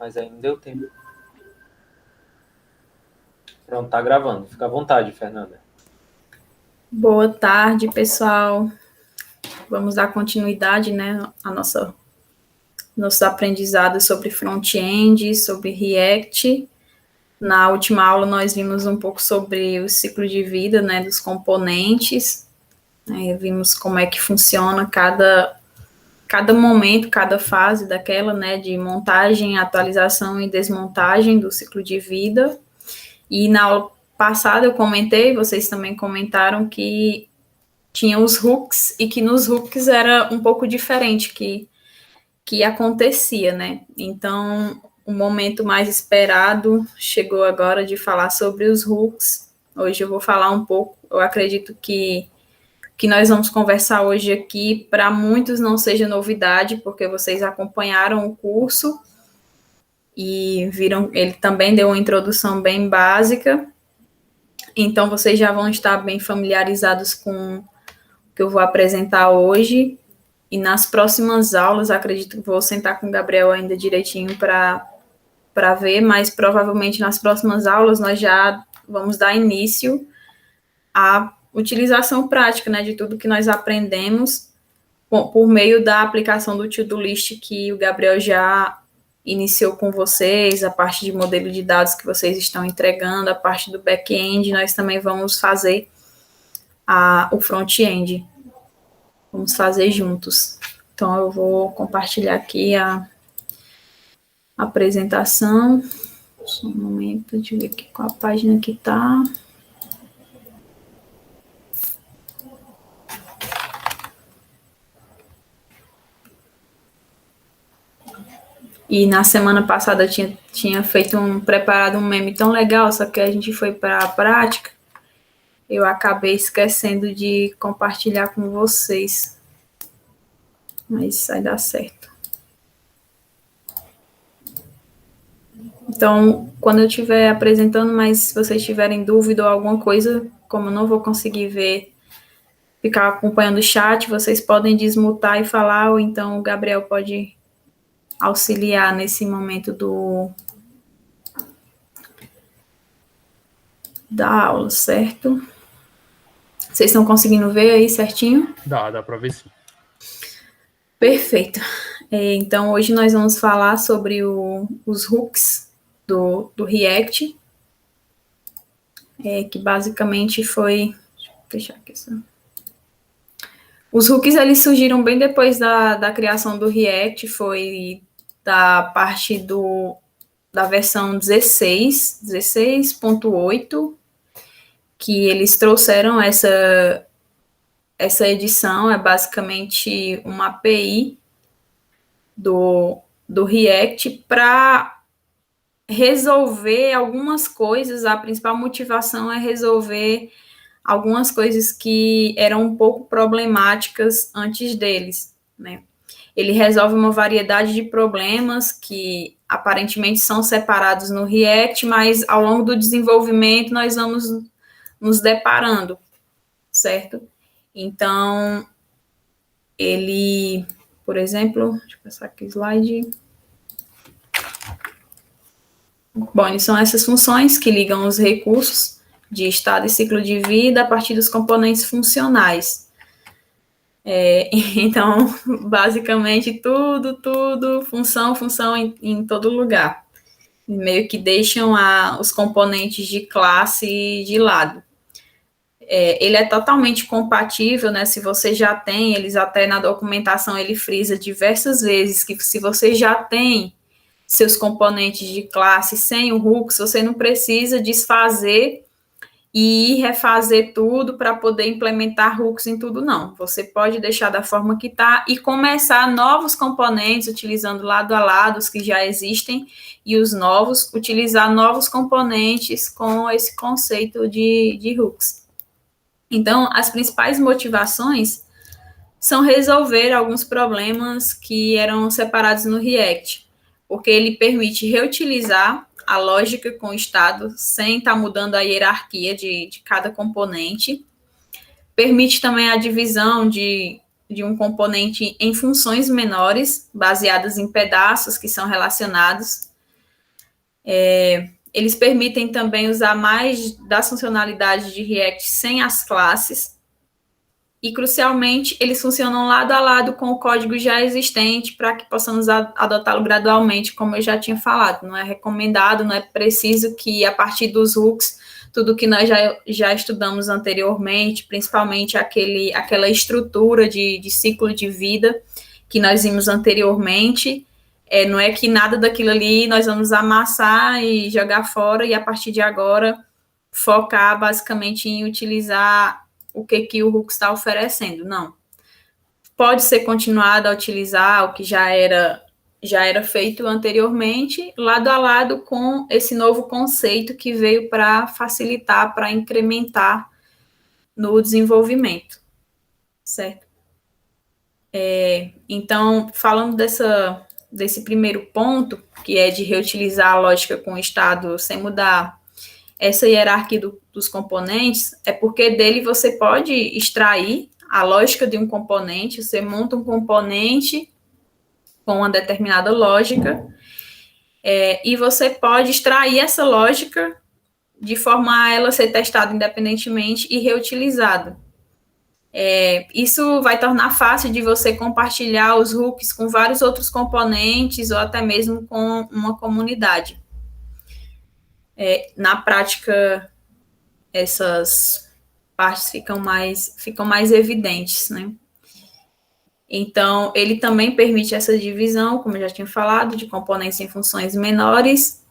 mas aí não deu tempo. Pronto, tá gravando. Fica à vontade, Fernanda. Boa tarde, pessoal. Vamos dar continuidade, né, a nossos aprendizados sobre front-end, sobre React. Na última aula nós vimos um pouco sobre o ciclo de vida, né, dos componentes. Vimos como é que funciona cada momento, cada fase daquela, né, de montagem, atualização e desmontagem do ciclo de vida. E na aula passada eu comentei, vocês também comentaram que tinha os hooks e que nos hooks era um pouco diferente que acontecia, né? Então, o momento mais esperado chegou agora de falar sobre os hooks. Hoje eu vou falar um pouco, eu acredito que nós vamos conversar hoje aqui, para muitos não seja novidade, porque vocês acompanharam o curso e viram, ele também deu uma introdução bem básica, então vocês já vão estar bem familiarizados com o que eu vou apresentar hoje. E nas próximas aulas, acredito que vou sentar com o Gabriel ainda direitinho para ver, mas provavelmente nas próximas aulas nós já vamos dar início à utilização prática, né, de tudo que nós aprendemos por meio da aplicação do to-do list que o Gabriel já iniciou com vocês, a parte de modelo de dados que vocês estão entregando, a parte do back-end, nós também vamos fazer o front-end. Vamos fazer juntos. Então, eu vou compartilhar aqui a apresentação. Só um momento, deixa eu ver aqui qual a página que está. E na semana passada eu tinha preparado um meme tão legal, só que a gente foi para a prática. Eu acabei esquecendo de compartilhar com vocês. Mas vai dar certo. Então, quando eu estiver apresentando, mas se vocês tiverem dúvida ou alguma coisa, como eu não vou conseguir ver, ficar acompanhando o chat, vocês podem desmutar e falar, ou então o Gabriel pode auxiliar nesse momento da aula, certo? Vocês estão conseguindo ver aí certinho? Dá para ver sim. Perfeito. Então, hoje nós vamos falar sobre os hooks do React, que basicamente foi... Deixa eu fechar aqui só. Os hooks, eles surgiram bem depois da criação do React, foi da parte da versão 16.8, que eles trouxeram essa edição, é basicamente uma API do React para resolver algumas coisas. A principal motivação é resolver algumas coisas que eram um pouco problemáticas antes deles, né? Ele resolve uma variedade de problemas que aparentemente são separados no React, mas ao longo do desenvolvimento nós vamos nos deparando, certo? Então, ele, por exemplo, deixa eu passar aqui o slide. Bom, são essas funções que ligam os recursos de estado e ciclo de vida a partir dos componentes funcionais. Então, basicamente, tudo, função em todo lugar. Meio que deixam os componentes de classe de lado. Ele é totalmente compatível, né? Se você já tem, eles até na documentação ele frisa diversas vezes que se você já tem seus componentes de classe sem o hooks, você não precisa desfazer e refazer tudo para poder implementar hooks em tudo, não. Você pode deixar da forma que está e começar novos componentes utilizando lado a lado os que já existem e os novos, utilizar novos componentes com esse conceito de hooks. Então, as principais motivações são resolver alguns problemas que eram separados no React, porque ele permite reutilizar a lógica com o estado sem estar mudando a hierarquia de cada componente. Permite também a divisão de um componente em funções menores, baseadas em pedaços que são relacionados. Eles permitem também usar mais das funcionalidades de React sem as classes. E, crucialmente, eles funcionam lado a lado com o código já existente para que possamos adotá-lo gradualmente, como eu já tinha falado. Não é recomendado, não é preciso que, a partir dos hooks, tudo que nós já estudamos anteriormente, principalmente aquela estrutura de ciclo de vida que nós vimos anteriormente, não é que nada daquilo ali nós vamos amassar e jogar fora e, a partir de agora, focar basicamente em utilizar o que o Hooks está oferecendo. Não. Pode ser continuado a utilizar o que já era feito anteriormente, lado a lado com esse novo conceito que veio para facilitar, para incrementar no desenvolvimento. Certo? Então, falando desse primeiro ponto, que é de reutilizar a lógica com o estado sem mudar essa hierarquia dos componentes, é porque dele você pode extrair a lógica de um componente, você monta um componente com uma determinada lógica, e você pode extrair essa lógica de forma a ela ser testada independentemente e reutilizada. Isso vai tornar fácil de você compartilhar os hooks com vários outros componentes ou até mesmo com uma comunidade. Na prática, essas partes ficam mais evidentes, né? Então, ele também permite essa divisão, como eu já tinha falado, de componentes em funções menores.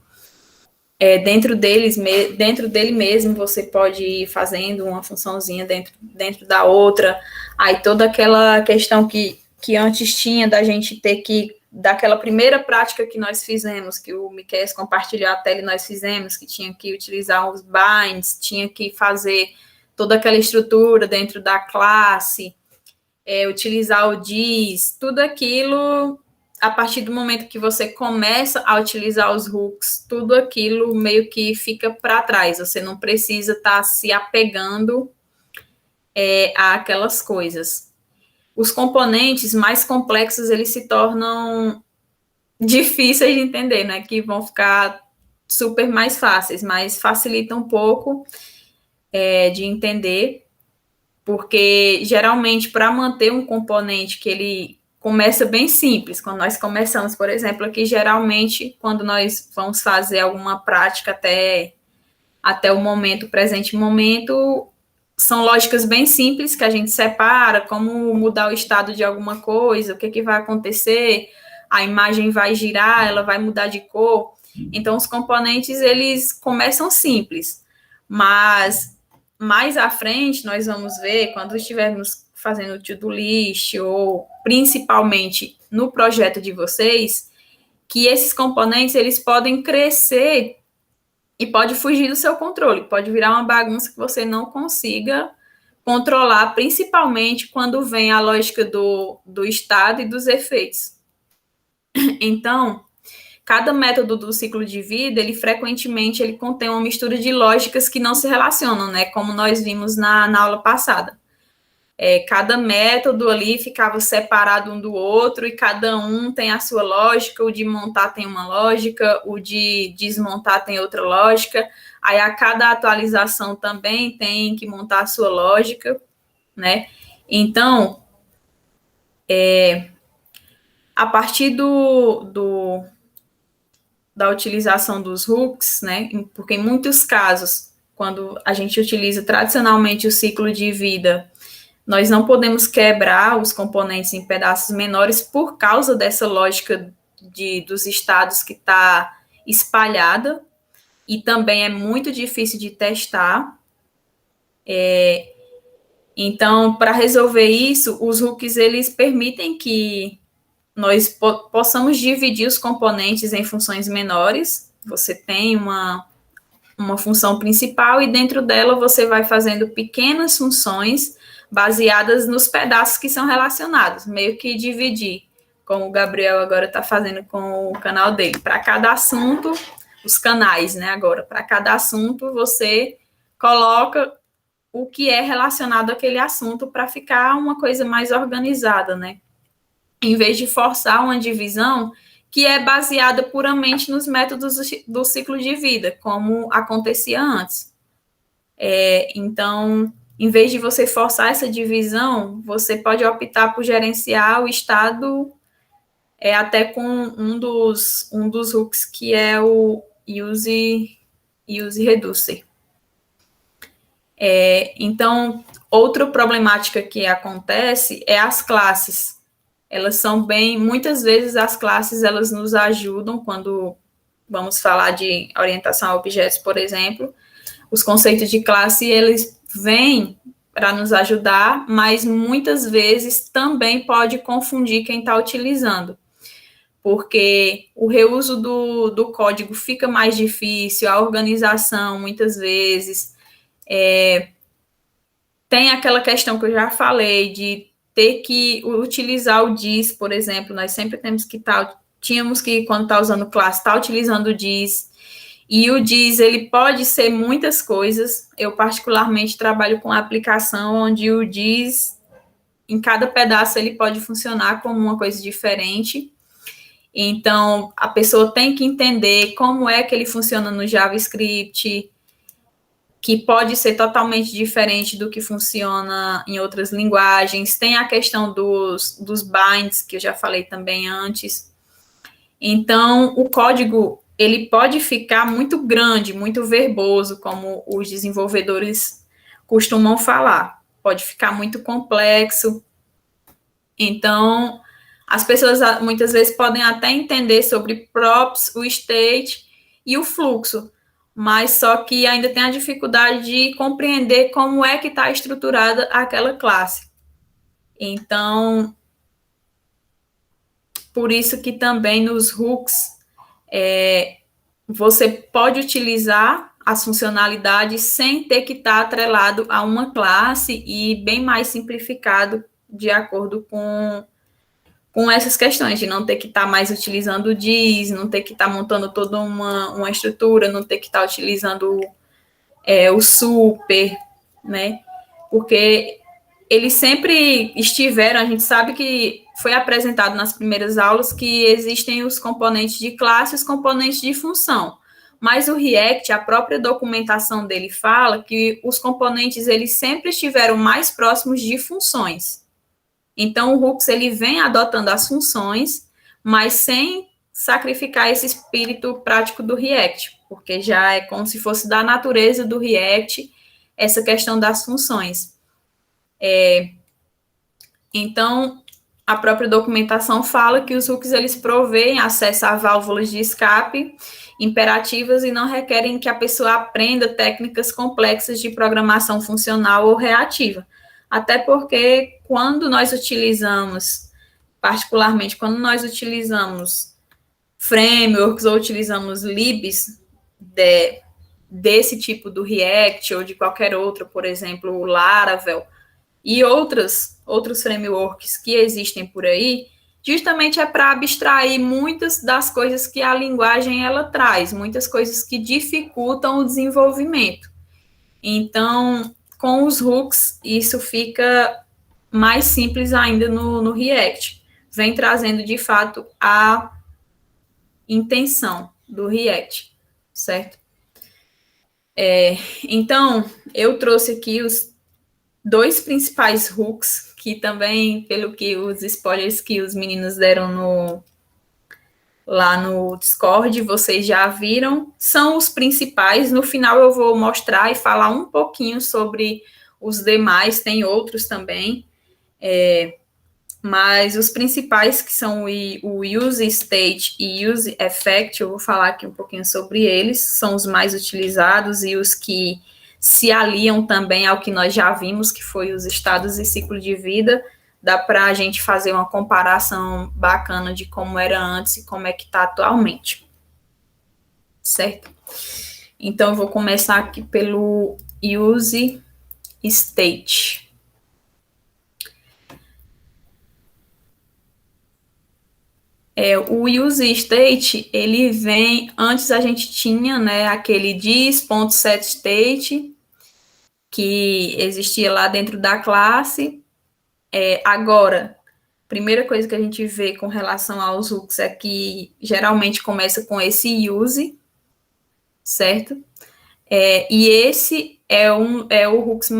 Dentro dele mesmo, você pode ir fazendo uma funçãozinha dentro da outra. Aí toda aquela questão que antes tinha da gente ter que, daquela primeira prática que nós fizemos, que o Miquel compartilhou a tela e nós fizemos, que tinha que utilizar os binds, tinha que fazer toda aquela estrutura dentro da classe, utilizar o dis, tudo aquilo, a partir do momento que você começa a utilizar os hooks, tudo aquilo meio que fica para trás, você não precisa estar se apegando àquelas coisas. Os componentes mais complexos, eles se tornam difíceis de entender, né? Que vão ficar super mais fáceis, mas facilita um pouco de entender, porque geralmente para manter um componente que ele começa bem simples, quando nós começamos, por exemplo, aqui geralmente quando nós vamos fazer alguma prática até o presente momento, são lógicas bem simples que a gente separa, como mudar o estado de alguma coisa, o que vai acontecer, a imagem vai girar, ela vai mudar de cor. Então, os componentes, eles começam simples, mas mais à frente nós vamos ver, quando estivermos fazendo o to-do list, ou principalmente no projeto de vocês, que esses componentes, eles podem crescer e pode fugir do seu controle, pode virar uma bagunça que você não consiga controlar, principalmente quando vem a lógica do estado e dos efeitos. Então, cada método do ciclo de vida, ele frequentemente contém uma mistura de lógicas que não se relacionam, né? Como nós vimos na aula passada. Cada método ali ficava separado um do outro e cada um tem a sua lógica, o de montar tem uma lógica, o de desmontar tem outra lógica, aí a cada atualização também tem que montar a sua lógica, né? Então, a partir da utilização dos hooks, né? Porque em muitos casos, quando a gente utiliza tradicionalmente o ciclo de vida, nós não podemos quebrar os componentes em pedaços menores por causa dessa lógica dos estados que está espalhada, e também é muito difícil de testar. Então, para resolver isso, os hooks, eles permitem que nós possamos dividir os componentes em funções menores. Você tem uma função principal e dentro dela você vai fazendo pequenas funções baseadas nos pedaços que são relacionados, meio que dividir, como o Gabriel agora está fazendo com o canal dele. Para cada assunto, os canais, né? Agora, para cada assunto, você coloca o que é relacionado àquele assunto para ficar uma coisa mais organizada, né? Em vez de forçar uma divisão que é baseada puramente nos métodos do ciclo de vida, como acontecia antes. Então, em vez de você forçar essa divisão, você pode optar por gerenciar o estado até com um dos hooks, que é o use reducer. Então, outra problemática que acontece é as classes. Elas são muitas vezes as classes, elas nos ajudam quando vamos falar de orientação a objetos, por exemplo. Os conceitos de classe, eles vêm para nos ajudar, mas muitas vezes também pode confundir quem está utilizando, porque o reuso do código fica mais difícil, a organização, muitas vezes, tem aquela questão que eu já falei, de ter que utilizar o dis, por exemplo, nós sempre tínhamos que, quando está usando classe, estar utilizando o dis, e o dis, ele pode ser muitas coisas. Eu, particularmente, trabalho com aplicação onde o dis, em cada pedaço, ele pode funcionar como uma coisa diferente. Então, a pessoa tem que entender como é que ele funciona no JavaScript, que pode ser totalmente diferente do que funciona em outras linguagens. Tem a questão dos binds, que eu já falei também antes. Então, o código, ele pode ficar muito grande, muito verboso, como os desenvolvedores costumam falar. Pode ficar muito complexo. Então, as pessoas muitas vezes podem até entender sobre props, o state e o fluxo, mas só que ainda tem a dificuldade de compreender como é que está estruturada aquela classe. Então, por isso que também nos hooks você pode utilizar as funcionalidades sem ter que estar atrelado a uma classe e bem mais simplificado de acordo com essas questões, de não ter que estar mais utilizando o dis, não ter que estar montando toda uma estrutura, não ter que estar utilizando o super, né? Porque eles sempre estiveram, a gente sabe que foi apresentado nas primeiras aulas que existem os componentes de classe e os componentes de função. Mas o React, a própria documentação dele fala que os componentes eles sempre estiveram mais próximos de funções. Então, o Hooks ele vem adotando as funções, mas sem sacrificar esse espírito prático do React, porque já é como se fosse da natureza do React essa questão das funções. Então, a própria documentação fala que os hooks eles provêem acesso a válvulas de escape imperativas e não requerem que a pessoa aprenda técnicas complexas de programação funcional ou reativa. Até porque quando nós utilizamos, particularmente quando nós utilizamos frameworks ou utilizamos libs desse tipo do React ou de qualquer outro, por exemplo, o Laravel, e outros frameworks que existem por aí, justamente é para abstrair muitas das coisas que a linguagem ela traz, muitas coisas que dificultam o desenvolvimento. Então, com os hooks, isso fica mais simples ainda no React. Vem trazendo, de fato, a intenção do React, certo? Então, eu trouxe aqui os dois principais hooks, que também, pelo que os spoilers que os meninos deram lá no Discord, vocês já viram, são os principais. No final eu vou mostrar e falar um pouquinho sobre os demais, tem outros também, mas os principais, que são o Use State e Use Effect, eu vou falar aqui um pouquinho sobre eles, são os mais utilizados e os que se aliam também ao que nós já vimos, que foi os estados e ciclo de vida. Dá para a gente fazer uma comparação bacana de como era antes e como é que está atualmente. Certo? Então, eu vou começar aqui pelo Use State. O use state, ele vem, antes a gente tinha, né, aquele dis.setState, que existia lá dentro da classe. Agora, primeira coisa que a gente vê com relação aos hooks é que geralmente começa com esse use, certo? E esse é o hook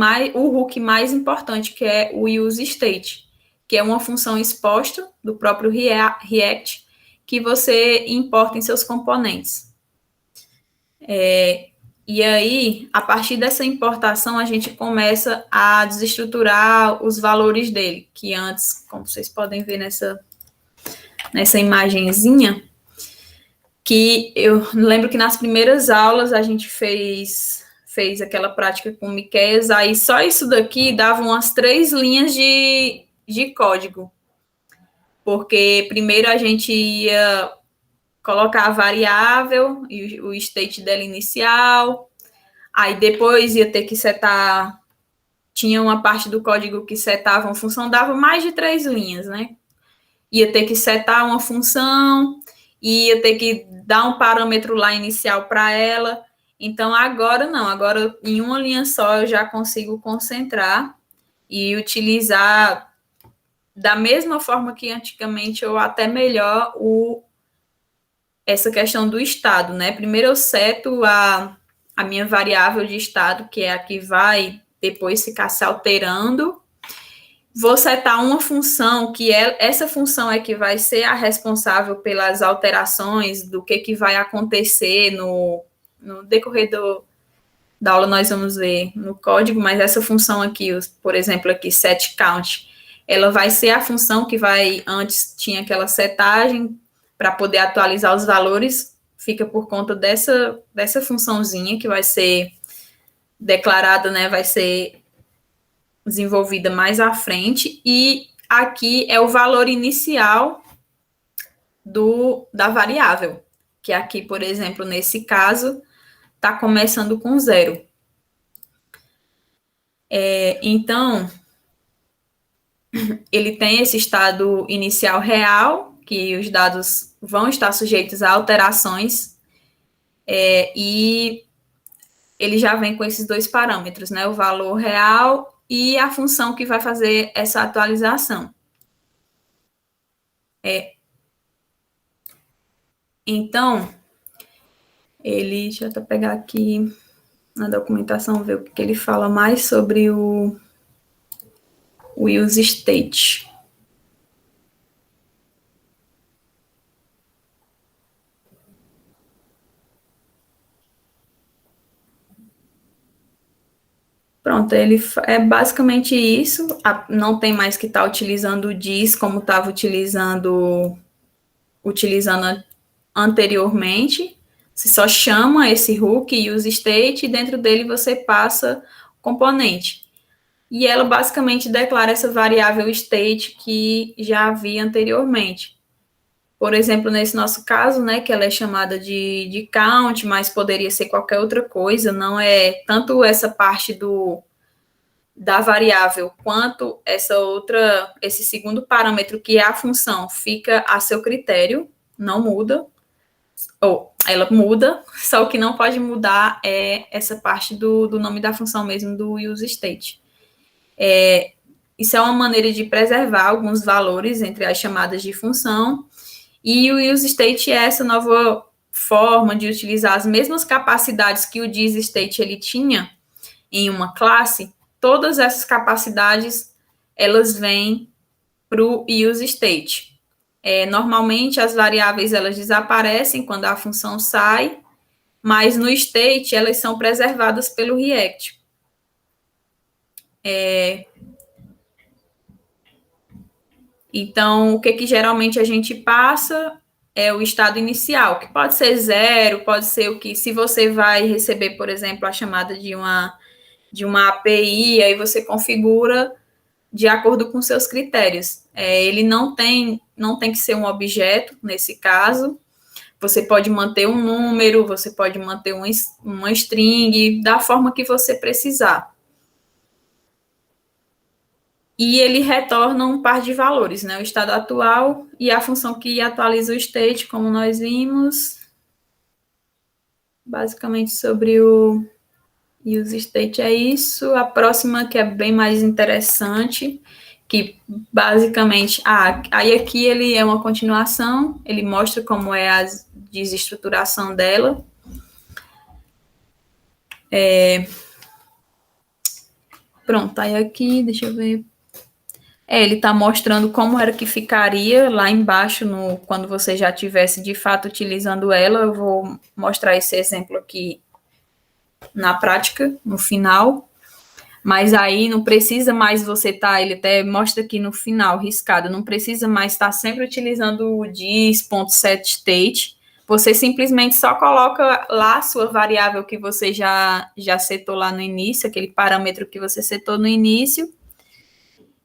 mais importante, que é o use state, que é uma função exposta do próprio React que você importa em seus componentes. E aí, a partir dessa importação, a gente começa a desestruturar os valores dele, que antes, como vocês podem ver nessa imagenzinha, que eu lembro que nas primeiras aulas a gente fez aquela prática com o Miqueias, aí só isso daqui dava umas 3 linhas de código, porque primeiro a gente ia colocar a variável e o state dela inicial, aí depois ia ter que setar, tinha uma parte do código que setava uma função, dava mais de 3 linhas, né? Ia ter que setar uma função, ia ter que dar um parâmetro lá inicial para ela. Então, agora não, agora em uma linha só eu já consigo concentrar e utilizar da mesma forma que antigamente, ou até melhor, essa questão do estado, né? Primeiro eu seto a minha variável de estado, que é a que vai depois ficar se alterando. Vou setar uma função, que essa função é que vai ser a responsável pelas alterações do que vai acontecer no decorrer da aula, nós vamos ver no código, mas essa função aqui, por exemplo, aqui, setCount, ela vai ser a função que vai, antes tinha aquela setagem, para poder atualizar os valores, fica por conta dessa funçãozinha que vai ser declarada, né, vai ser desenvolvida mais à frente, e aqui é o valor inicial da variável, que aqui, por exemplo, nesse caso, está começando com 0. Então, ele tem esse estado inicial real, que os dados vão estar sujeitos a alterações, e ele já vem com esses 2 parâmetros, né? O valor real e a função que vai fazer essa atualização. Então, deixa eu até pegar aqui na documentação, ver o que ele fala mais sobre o use state. Pronto, ele é basicamente isso. Não tem mais que estar utilizando o diz como estava utilizando anteriormente. Você só chama esse hook e use state, e dentro dele você passa o componente. E ela basicamente declara essa variável state que já havia anteriormente. Por exemplo, nesse nosso caso, né, que ela é chamada de count, mas poderia ser qualquer outra coisa, não é tanto essa parte da variável quanto esse segundo parâmetro, que é a função, fica a seu critério, não muda, ou ela muda, só o que não pode mudar é essa parte do nome da função mesmo, do use state. Isso é uma maneira de preservar alguns valores entre as chamadas de função, e o use state é essa nova forma de utilizar as mesmas capacidades que o diz state ele tinha em uma classe. Todas essas capacidades, elas vêm para o use state. Normalmente, as variáveis, elas desaparecem quando a função sai, mas no state, elas são preservadas pelo React. Então, o que geralmente a gente passa é o estado inicial, que pode ser 0, pode ser o que, se você vai receber, por exemplo, a chamada de uma API, aí você configura de acordo com seus critérios. Ele não tem que ser um objeto, nesse caso. Você pode manter um número, você pode manter uma string, da forma que você precisar. E ele retorna um par de valores, né? O estado atual e a função que atualiza o state, como nós vimos. Basicamente, sobre o use state é isso. A próxima, que é bem mais interessante, que basicamente, aí aqui ele é uma continuação, ele mostra como é a desestruturação dela. Pronto, aí aqui, deixa eu ver. Ele está mostrando como era que ficaria lá embaixo, quando você já estivesse de fato utilizando ela. Eu vou mostrar esse exemplo aqui na prática, no final. Mas aí não precisa mais você estar, ele até mostra aqui no final, riscado, não precisa mais estar sempre utilizando o dis.setState. Você simplesmente só coloca lá a sua variável que você já setou lá no início, aquele parâmetro que você setou no início.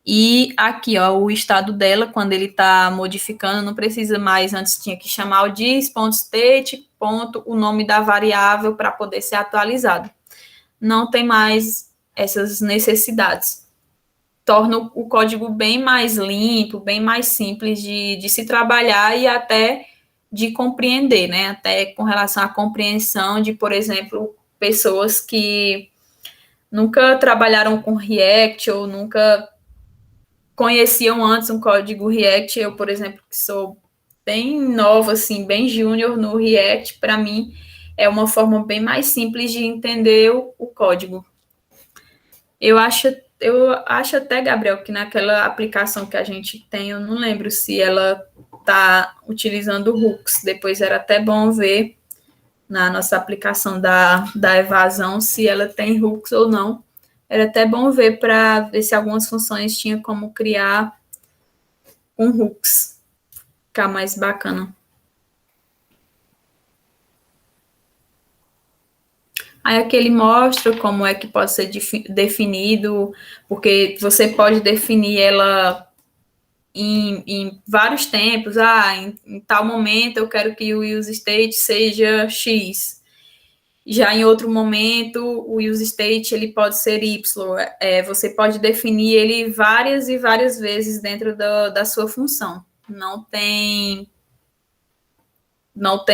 E aqui, ó, o estado dela, quando ele está modificando, não precisa mais, antes tinha que chamar o dis.state, o nome da variável para poder ser atualizado. Não tem mais essas necessidades. Torna o código bem mais limpo, bem mais simples de se trabalhar e até de compreender, né? Até com relação à compreensão de, por exemplo, pessoas que nunca trabalharam com React ou nunca conheciam antes um código React. Eu, por exemplo, que sou bem nova, assim, bem júnior no React, para mim é uma forma bem mais simples de entender o código. Eu acho até, Gabriel, que naquela aplicação que a gente tem, eu não lembro se ela está utilizando hooks. Depois era até bom ver na nossa aplicação da evasão se ela tem hooks ou não. Era até bom ver para ver se algumas funções tinha como criar com hooks. Ficar mais bacana. Aí aqui ele mostra como é que pode ser definido, porque você pode definir ela em vários tempos. Em tal momento eu quero que o use state seja X. Já em outro momento, o use state ele pode ser Y. Você pode definir ele várias e várias vezes dentro da sua função. Não tem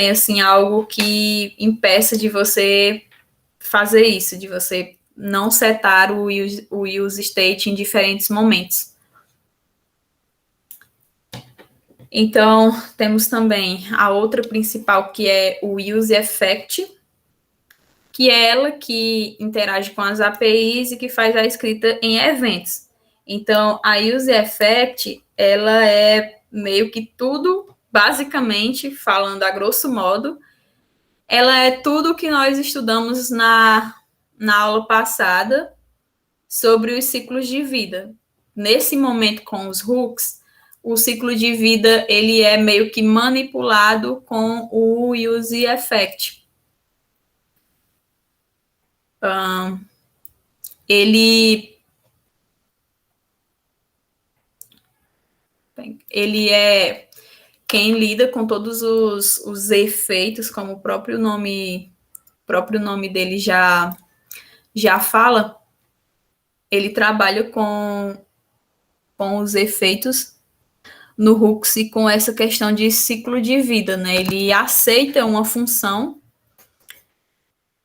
assim algo que impeça de você fazer isso, de você não setar o use state em diferentes momentos. Então, temos também a outra principal, que é o use effect, que é ela que interage com as APIs e que faz a escrita em eventos. Então, a use effect, ela é meio que tudo, basicamente, falando a grosso modo, ela é tudo que nós estudamos na aula passada sobre os ciclos de vida. Nesse momento, com os hooks, o ciclo de vida ele é meio que manipulado com o use effect. Ele é quem lida com todos os efeitos, como o próprio nome dele já fala. Ele trabalha com os efeitos no hooks e com essa questão de ciclo de vida, né? Ele aceita uma função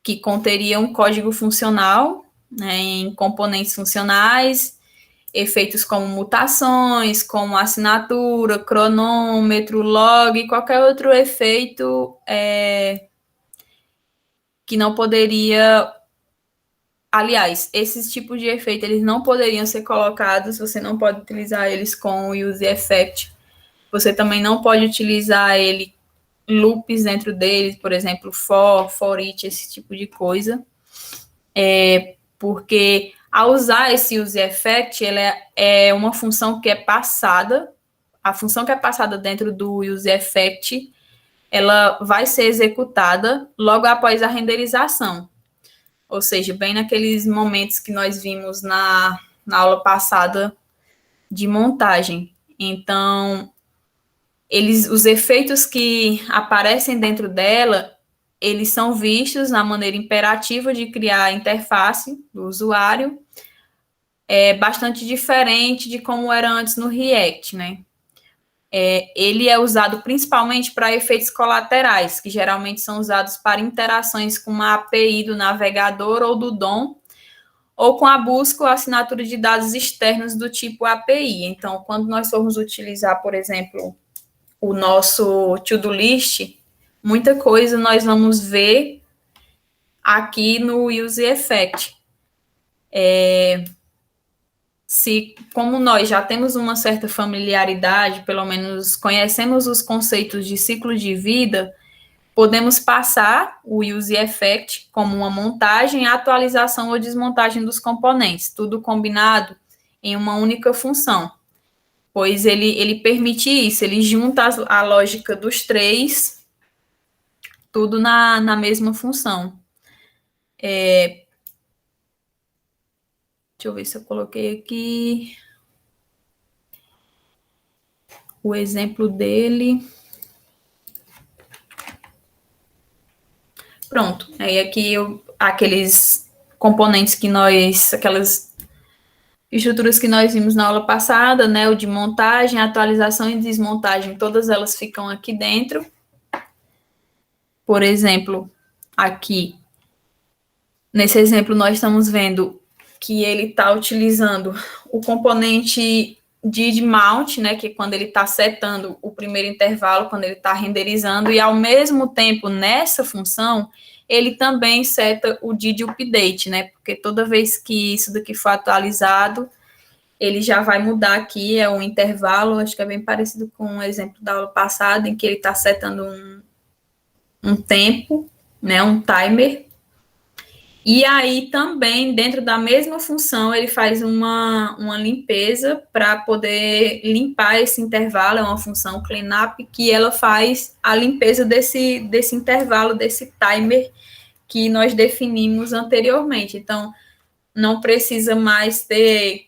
que conteria um código funcional, né, em componentes funcionais, efeitos como mutações, como assinatura, cronômetro, log, qualquer outro efeito que não poderia... Aliás, esses tipos de efeito, eles não poderiam ser colocados, você não pode utilizar eles com o use effect. Você também não pode utilizar ele loops dentro deles, por exemplo, for each, esse tipo de coisa. Porque ao usar esse use effect, ele é uma função que é passada. A função que é passada dentro do use effect, ela vai ser executada logo após a renderização. Ou seja, bem naqueles momentos que nós vimos na aula passada de montagem. Então, os efeitos que aparecem dentro dela, eles são vistos na maneira imperativa de criar a interface do usuário, bastante diferente de como era antes no React, né? Ele é usado principalmente para efeitos colaterais, que geralmente são usados para interações com uma API do navegador ou do DOM, ou com a busca ou assinatura de dados externos do tipo API. Então, quando nós formos utilizar, por exemplo, o nosso to-do list, muita coisa nós vamos ver aqui no Use Effect. Como nós já temos uma certa familiaridade, pelo menos conhecemos os conceitos de ciclo de vida, podemos passar o Use Effect como uma montagem, atualização ou desmontagem dos componentes, tudo combinado em uma única função, pois ele permite isso, ele junta a lógica dos três, tudo na mesma função. Deixa eu ver se eu coloquei aqui o exemplo dele. Pronto, aí aqui aqueles componentes que aquelas estruturas que nós vimos na aula passada, né, o de montagem, atualização e desmontagem, todas elas ficam aqui dentro. Por exemplo, aqui, nesse exemplo, nós estamos vendo que ele está utilizando o componente did mount, né, que é quando ele está setando o primeiro intervalo, quando ele está renderizando, e ao mesmo tempo, nessa função, ele também seta o did update, né, porque toda vez que isso daqui for atualizado, ele já vai mudar aqui, é um intervalo, acho que é bem parecido com o exemplo da aula passada, em que ele está setando um tempo, né, um timer. E aí também, dentro da mesma função, ele faz uma limpeza para poder limpar esse intervalo, é uma função cleanup, que ela faz a limpeza desse intervalo, desse timer que nós definimos anteriormente. Então, não precisa mais ter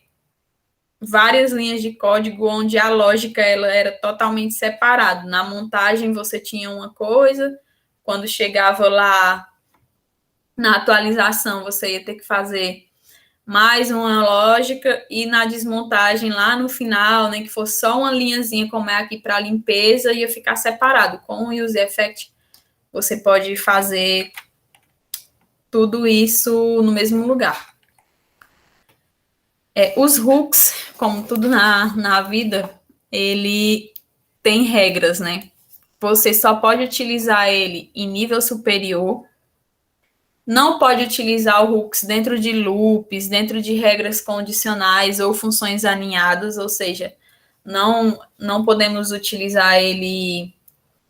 várias linhas de código onde a lógica ela era totalmente separada. Na montagem, você tinha uma coisa, quando chegava lá na atualização, você ia ter que fazer mais uma lógica, e na desmontagem, lá no final, nem que fosse só uma linhazinha, como é aqui para limpeza, ia ficar separado. Com o Use Effect, você pode fazer tudo isso no mesmo lugar. Os hooks, como tudo na vida, ele tem regras, né? Você só pode utilizar ele em nível superior, não pode utilizar o hooks dentro de loops, dentro de regras condicionais ou funções aninhadas, ou seja, não podemos utilizar ele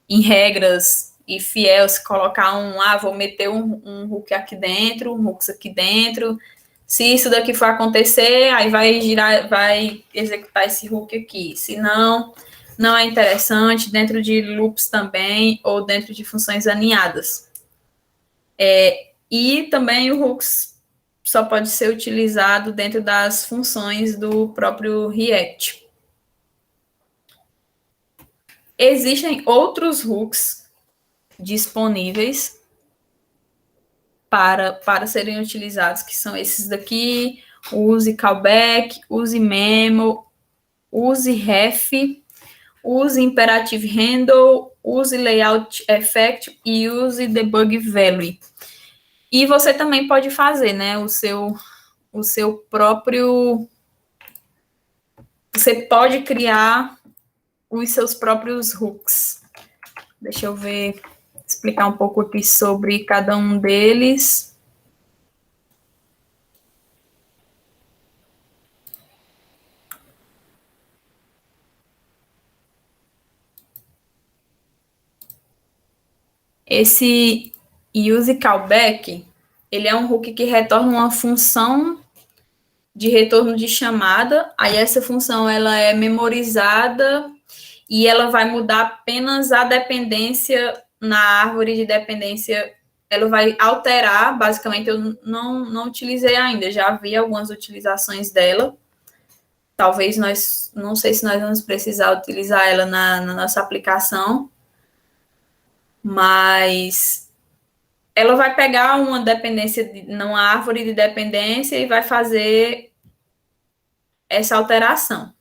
em regras e fiel, se colocar vou meter um hook aqui dentro, um hooks aqui dentro. Se isso daqui for acontecer, aí vai executar esse hook aqui. Se não, não é interessante, dentro de loops também, ou dentro de funções aninhadas. E também o hooks só pode ser utilizado dentro das funções do próprio React. Existem outros hooks disponíveis para serem utilizados, que são esses daqui: use callback, use memo, use ref, use imperative handle, use layout effect e use debug value. E você também pode fazer, né, o seu próprio... Você pode criar os seus próprios hooks. Deixa eu ver, explicar um pouco aqui sobre cada um deles. Esse use callback, ele é um hook que retorna uma função de retorno de chamada. Aí essa função ela é memorizada e ela vai mudar apenas a dependência na árvore de dependência. Ela vai alterar, basicamente, eu não utilizei ainda, já vi algumas utilizações dela. Talvez não sei se nós vamos precisar utilizar ela na nossa aplicação, mas ela vai pegar uma dependência, numa árvore de dependência, e vai fazer essa alteração.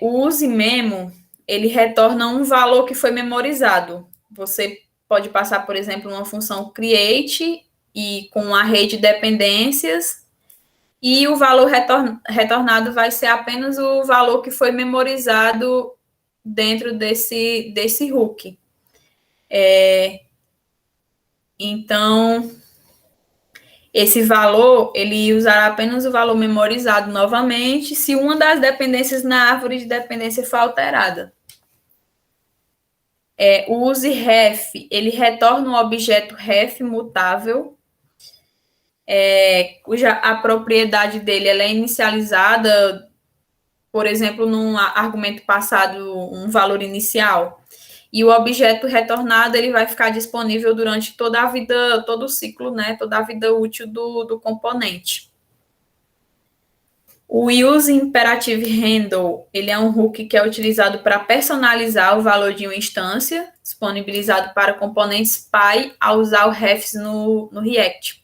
O use memo, ele retorna um valor que foi memorizado. Você pode passar, por exemplo, uma função create e com um array de dependências, e o valor retornado vai ser apenas o valor que foi memorizado dentro desse hook. Então, esse valor, ele usará apenas o valor memorizado novamente se uma das dependências na árvore de dependência for alterada. O useRef, ele retorna um objeto ref mutável, cuja a propriedade dele ela é inicializada, por exemplo, num argumento passado, um valor inicial. E o objeto retornado ele vai ficar disponível durante toda a vida, todo o ciclo, né, toda a vida útil do componente. O use imperative handle, ele é um hook que é utilizado para personalizar o valor de uma instância, disponibilizado para componentes Py ao usar o refs no React.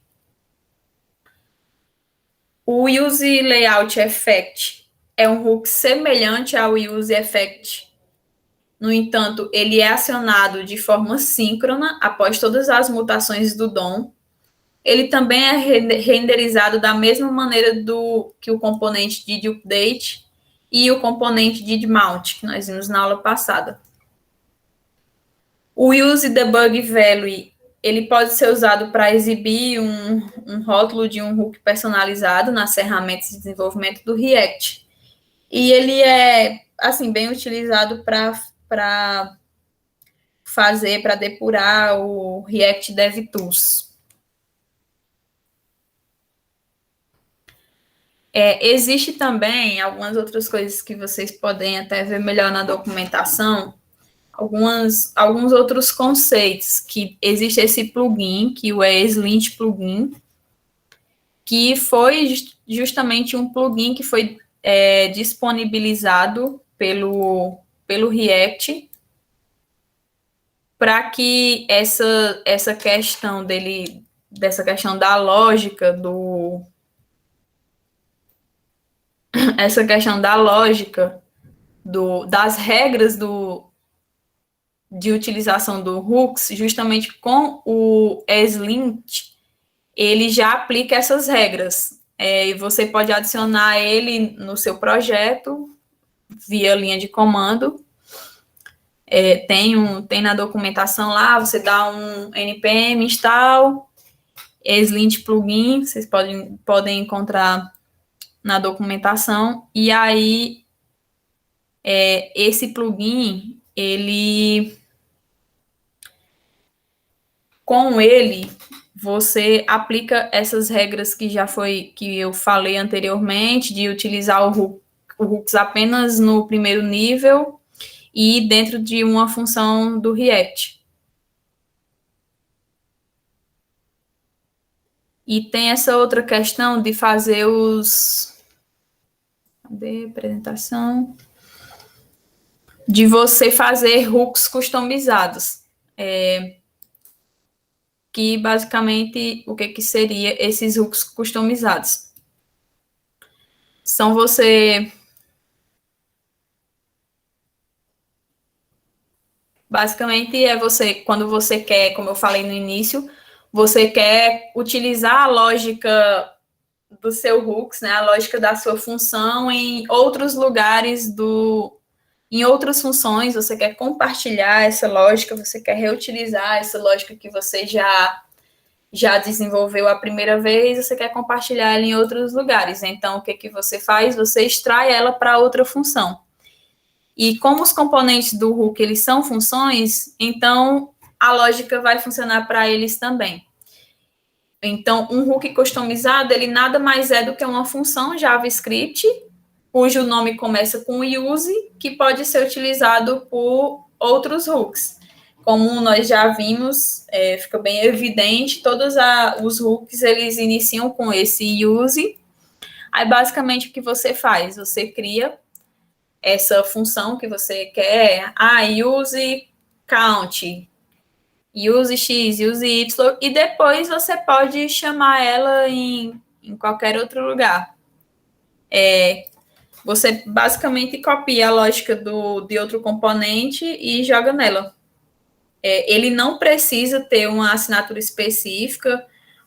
O use layout effect é um hook semelhante ao use effect. No entanto, ele é acionado de forma síncrona após todas as mutações do DOM. Ele também é renderizado da mesma maneira que o componente did update e o componente did mount, que nós vimos na aula passada. O use debug value, ele pode ser usado para exibir um rótulo de um hook personalizado nas ferramentas de desenvolvimento do React. E ele é, assim, bem utilizado para depurar o React DevTools. Existe também algumas outras coisas que vocês podem até ver melhor na documentação, alguns outros conceitos, que existe esse plugin, que é o ESLint plugin, que foi justamente um plugin que foi disponibilizado pelo React para que essa questão dessa questão da lógica das regras de utilização do hooks, justamente com o ESLint, ele já aplica essas regras. E você pode adicionar ele no seu projeto via linha de comando. Tem na documentação lá, você dá um npm install ESLint plugin, vocês podem encontrar na documentação, e aí esse plugin, com ele, você aplica essas regras que eu falei anteriormente, de utilizar o hooks apenas no primeiro nível e dentro de uma função do React. E tem essa outra questão de fazer Cadê a apresentação? De você fazer hooks customizados. Que basicamente, o que seria esses hooks customizados? Basicamente, quando você quer, como eu falei no início, você quer utilizar a lógica do seu hooks, né, a lógica da sua função em outros lugares em outras funções, você quer compartilhar essa lógica, você quer reutilizar essa lógica que você já desenvolveu a primeira vez, você quer compartilhar ela em outros lugares. Então, o que você faz? Você extrai ela para outra função. E como os componentes do hook, eles são funções, então a lógica vai funcionar para eles também. Então, um hook customizado, ele nada mais é do que uma função JavaScript, cujo nome começa com use, que pode ser utilizado por outros hooks. Como nós já vimos, fica bem evidente, todos os hooks, eles iniciam com esse use. Aí, basicamente, o que você faz? Você cria essa função que você quer, use count, use x, use y, e depois você pode chamar ela em qualquer outro lugar. Você basicamente copia a lógica de outro componente e joga nela. Ele não precisa ter uma assinatura específica,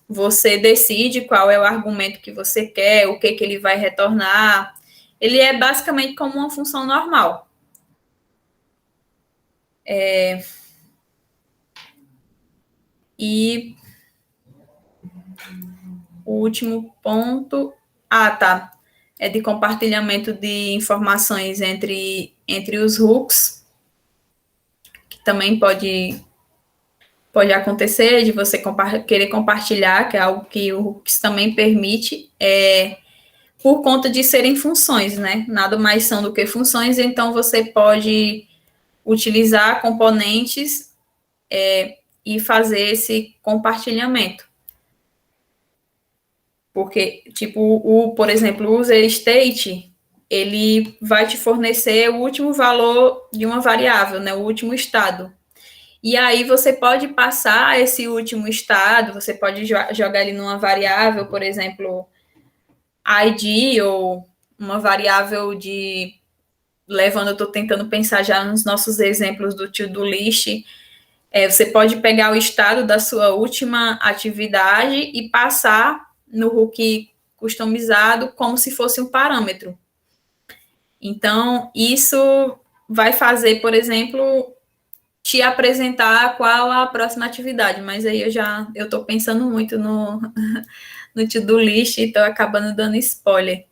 você decide qual é o argumento que você quer, o que ele vai retornar. Ele é basicamente como uma função normal. E o último ponto... tá. É de compartilhamento de informações entre os hooks, que também pode acontecer, de você querer compartilhar, que é algo que o hooks também permite, por conta de serem funções, né? Nada mais são do que funções, então você pode utilizar componentes e fazer esse compartilhamento. Porque, tipo, por exemplo, o user state, ele vai te fornecer o último valor de uma variável, né? O último estado. E aí você pode passar esse último estado, você pode jogar ele numa variável, por exemplo, ID, ou uma variável de... Levando, eu estou tentando pensar já nos nossos exemplos do to-do list. Você pode pegar o estado da sua última atividade e passar no hook customizado como se fosse um parâmetro. Então, isso vai fazer, por exemplo, te apresentar qual a próxima atividade, mas aí eu estou pensando muito no to-do list e estou acabando dando spoiler.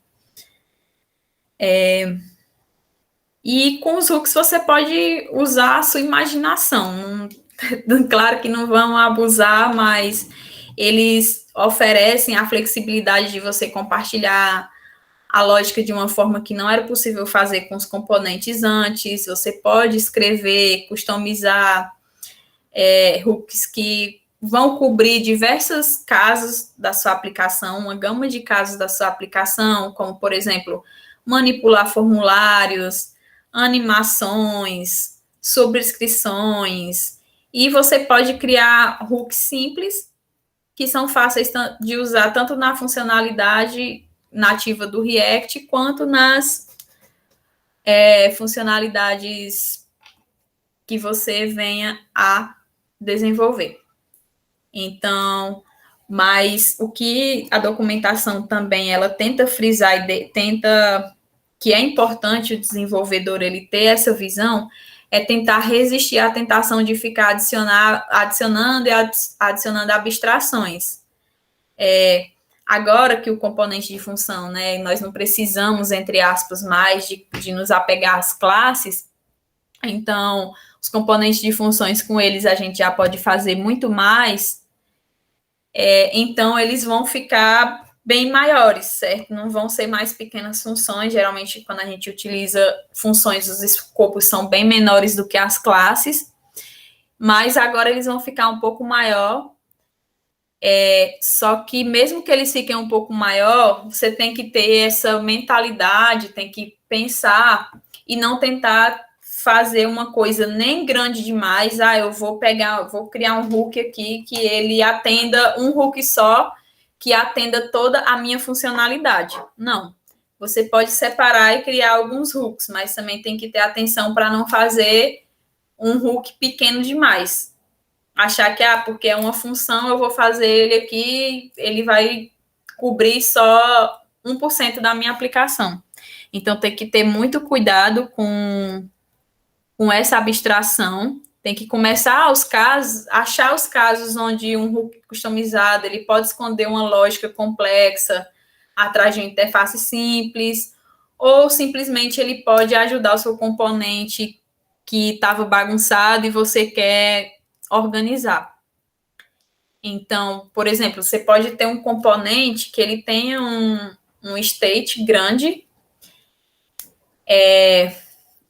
E com os hooks você pode usar a sua imaginação. Claro que não vão abusar, mas eles oferecem a flexibilidade de você compartilhar a lógica de uma forma que não era possível fazer com os componentes antes. Você pode escrever, customizar hooks que vão cobrir diversos casos da sua aplicação, uma gama de casos da sua aplicação, como, por exemplo, manipular formulários, animações, sobrescrições, e você pode criar hooks simples, que são fáceis de usar tanto na funcionalidade nativa do React, quanto nas funcionalidades que você venha a desenvolver. Então, mas o que a documentação também, ela tenta frisar e tenta que é importante o desenvolvedor ele ter essa visão, é tentar resistir à tentação de ficar adicionando e adicionando abstrações. Agora que o componente de função, né, nós não precisamos, entre aspas, mais de nos apegar às classes, então, os componentes de funções, com eles a gente já pode fazer muito mais, então eles vão ficar bem maiores, certo? Não vão ser mais pequenas funções. Geralmente, quando a gente utiliza funções, os escopos são bem menores do que as classes, mas agora eles vão ficar um pouco maior. Só que mesmo que eles fiquem um pouco maior, você tem que ter essa mentalidade, tem que pensar e não tentar fazer uma coisa nem grande demais. Eu vou criar um hook aqui que ele atenda um hook só, que atenda toda a minha funcionalidade. Não. Você pode separar e criar alguns hooks, mas também tem que ter atenção para não fazer um hook pequeno demais. Achar que, porque é uma função, eu vou fazer ele aqui, ele vai cobrir só 1% da minha aplicação. Então, tem que ter muito cuidado com essa abstração. Tem que começar achar os casos onde um hook customizado, ele pode esconder uma lógica complexa atrás de uma interface simples, ou simplesmente ele pode ajudar o seu componente que estava bagunçado e você quer organizar. Então, por exemplo, você pode ter um componente que ele tenha um state grande,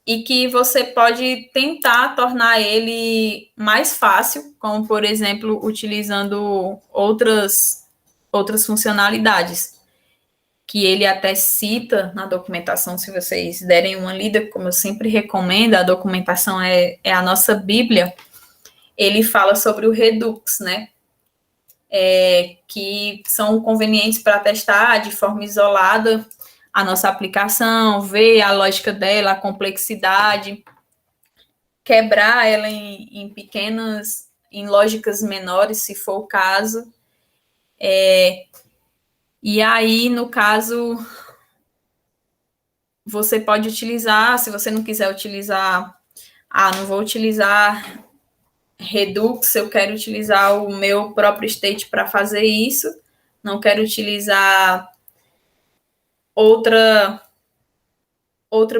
e que você pode tentar tornar ele mais fácil, como, por exemplo, utilizando outras funcionalidades, que ele até cita na documentação. Se vocês derem uma lida, como eu sempre recomendo, a documentação é a nossa bíblia. Ele fala sobre o Redux, né? Que são convenientes para testar de forma isolada a nossa aplicação, ver a lógica dela, a complexidade, quebrar ela em lógicas menores, se for o caso, E aí, no caso, você pode utilizar, se você não quiser utilizar, não vou utilizar Redux, eu quero utilizar o meu próprio state para fazer isso, não quero utilizar outra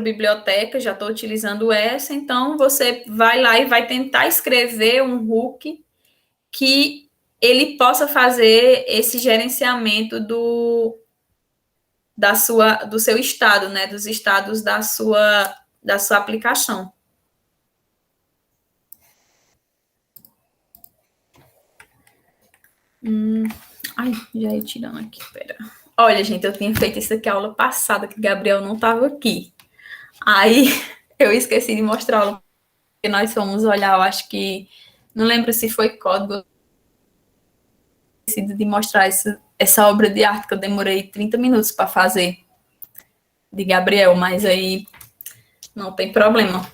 biblioteca, já estou utilizando essa, então você vai lá e vai tentar escrever um hook que ele possa fazer esse gerenciamento do seu estado, né, dos estados da sua aplicação. Ai, já ia tirando aqui, pera. Olha, gente, eu tinha feito isso aqui a aula passada, que o Gabriel não estava aqui. Aí, eu esqueci de mostrar a aula, porque nós fomos olhar, eu acho que, não lembro se foi código, de mostrar essa obra de arte que eu demorei 30 minutos para fazer, de Gabriel, mas aí não tem problema.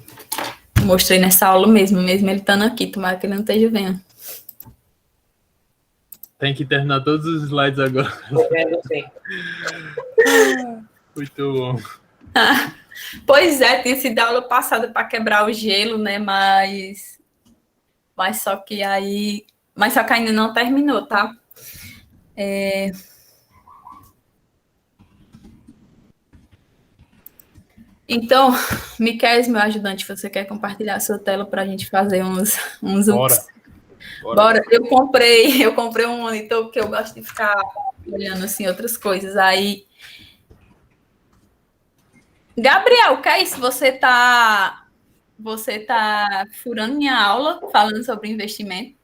Mostrei nessa aula mesmo ele estando aqui, tomara que ele não esteja vendo. Tem que terminar todos os slides agora. Tô vendo, sim. Muito bom. Pois é, tinha sido a aula passada para quebrar o gelo, né? Mas só que aí. Mas só que ainda não terminou, tá? Então, Miquel, meu ajudante, você quer compartilhar a sua tela para a gente fazer uns Bora. Eu comprei um monitor que eu gosto de ficar olhando assim outras coisas. Aí, Gabriel, que é isso? Você tá furando minha aula falando sobre investimento?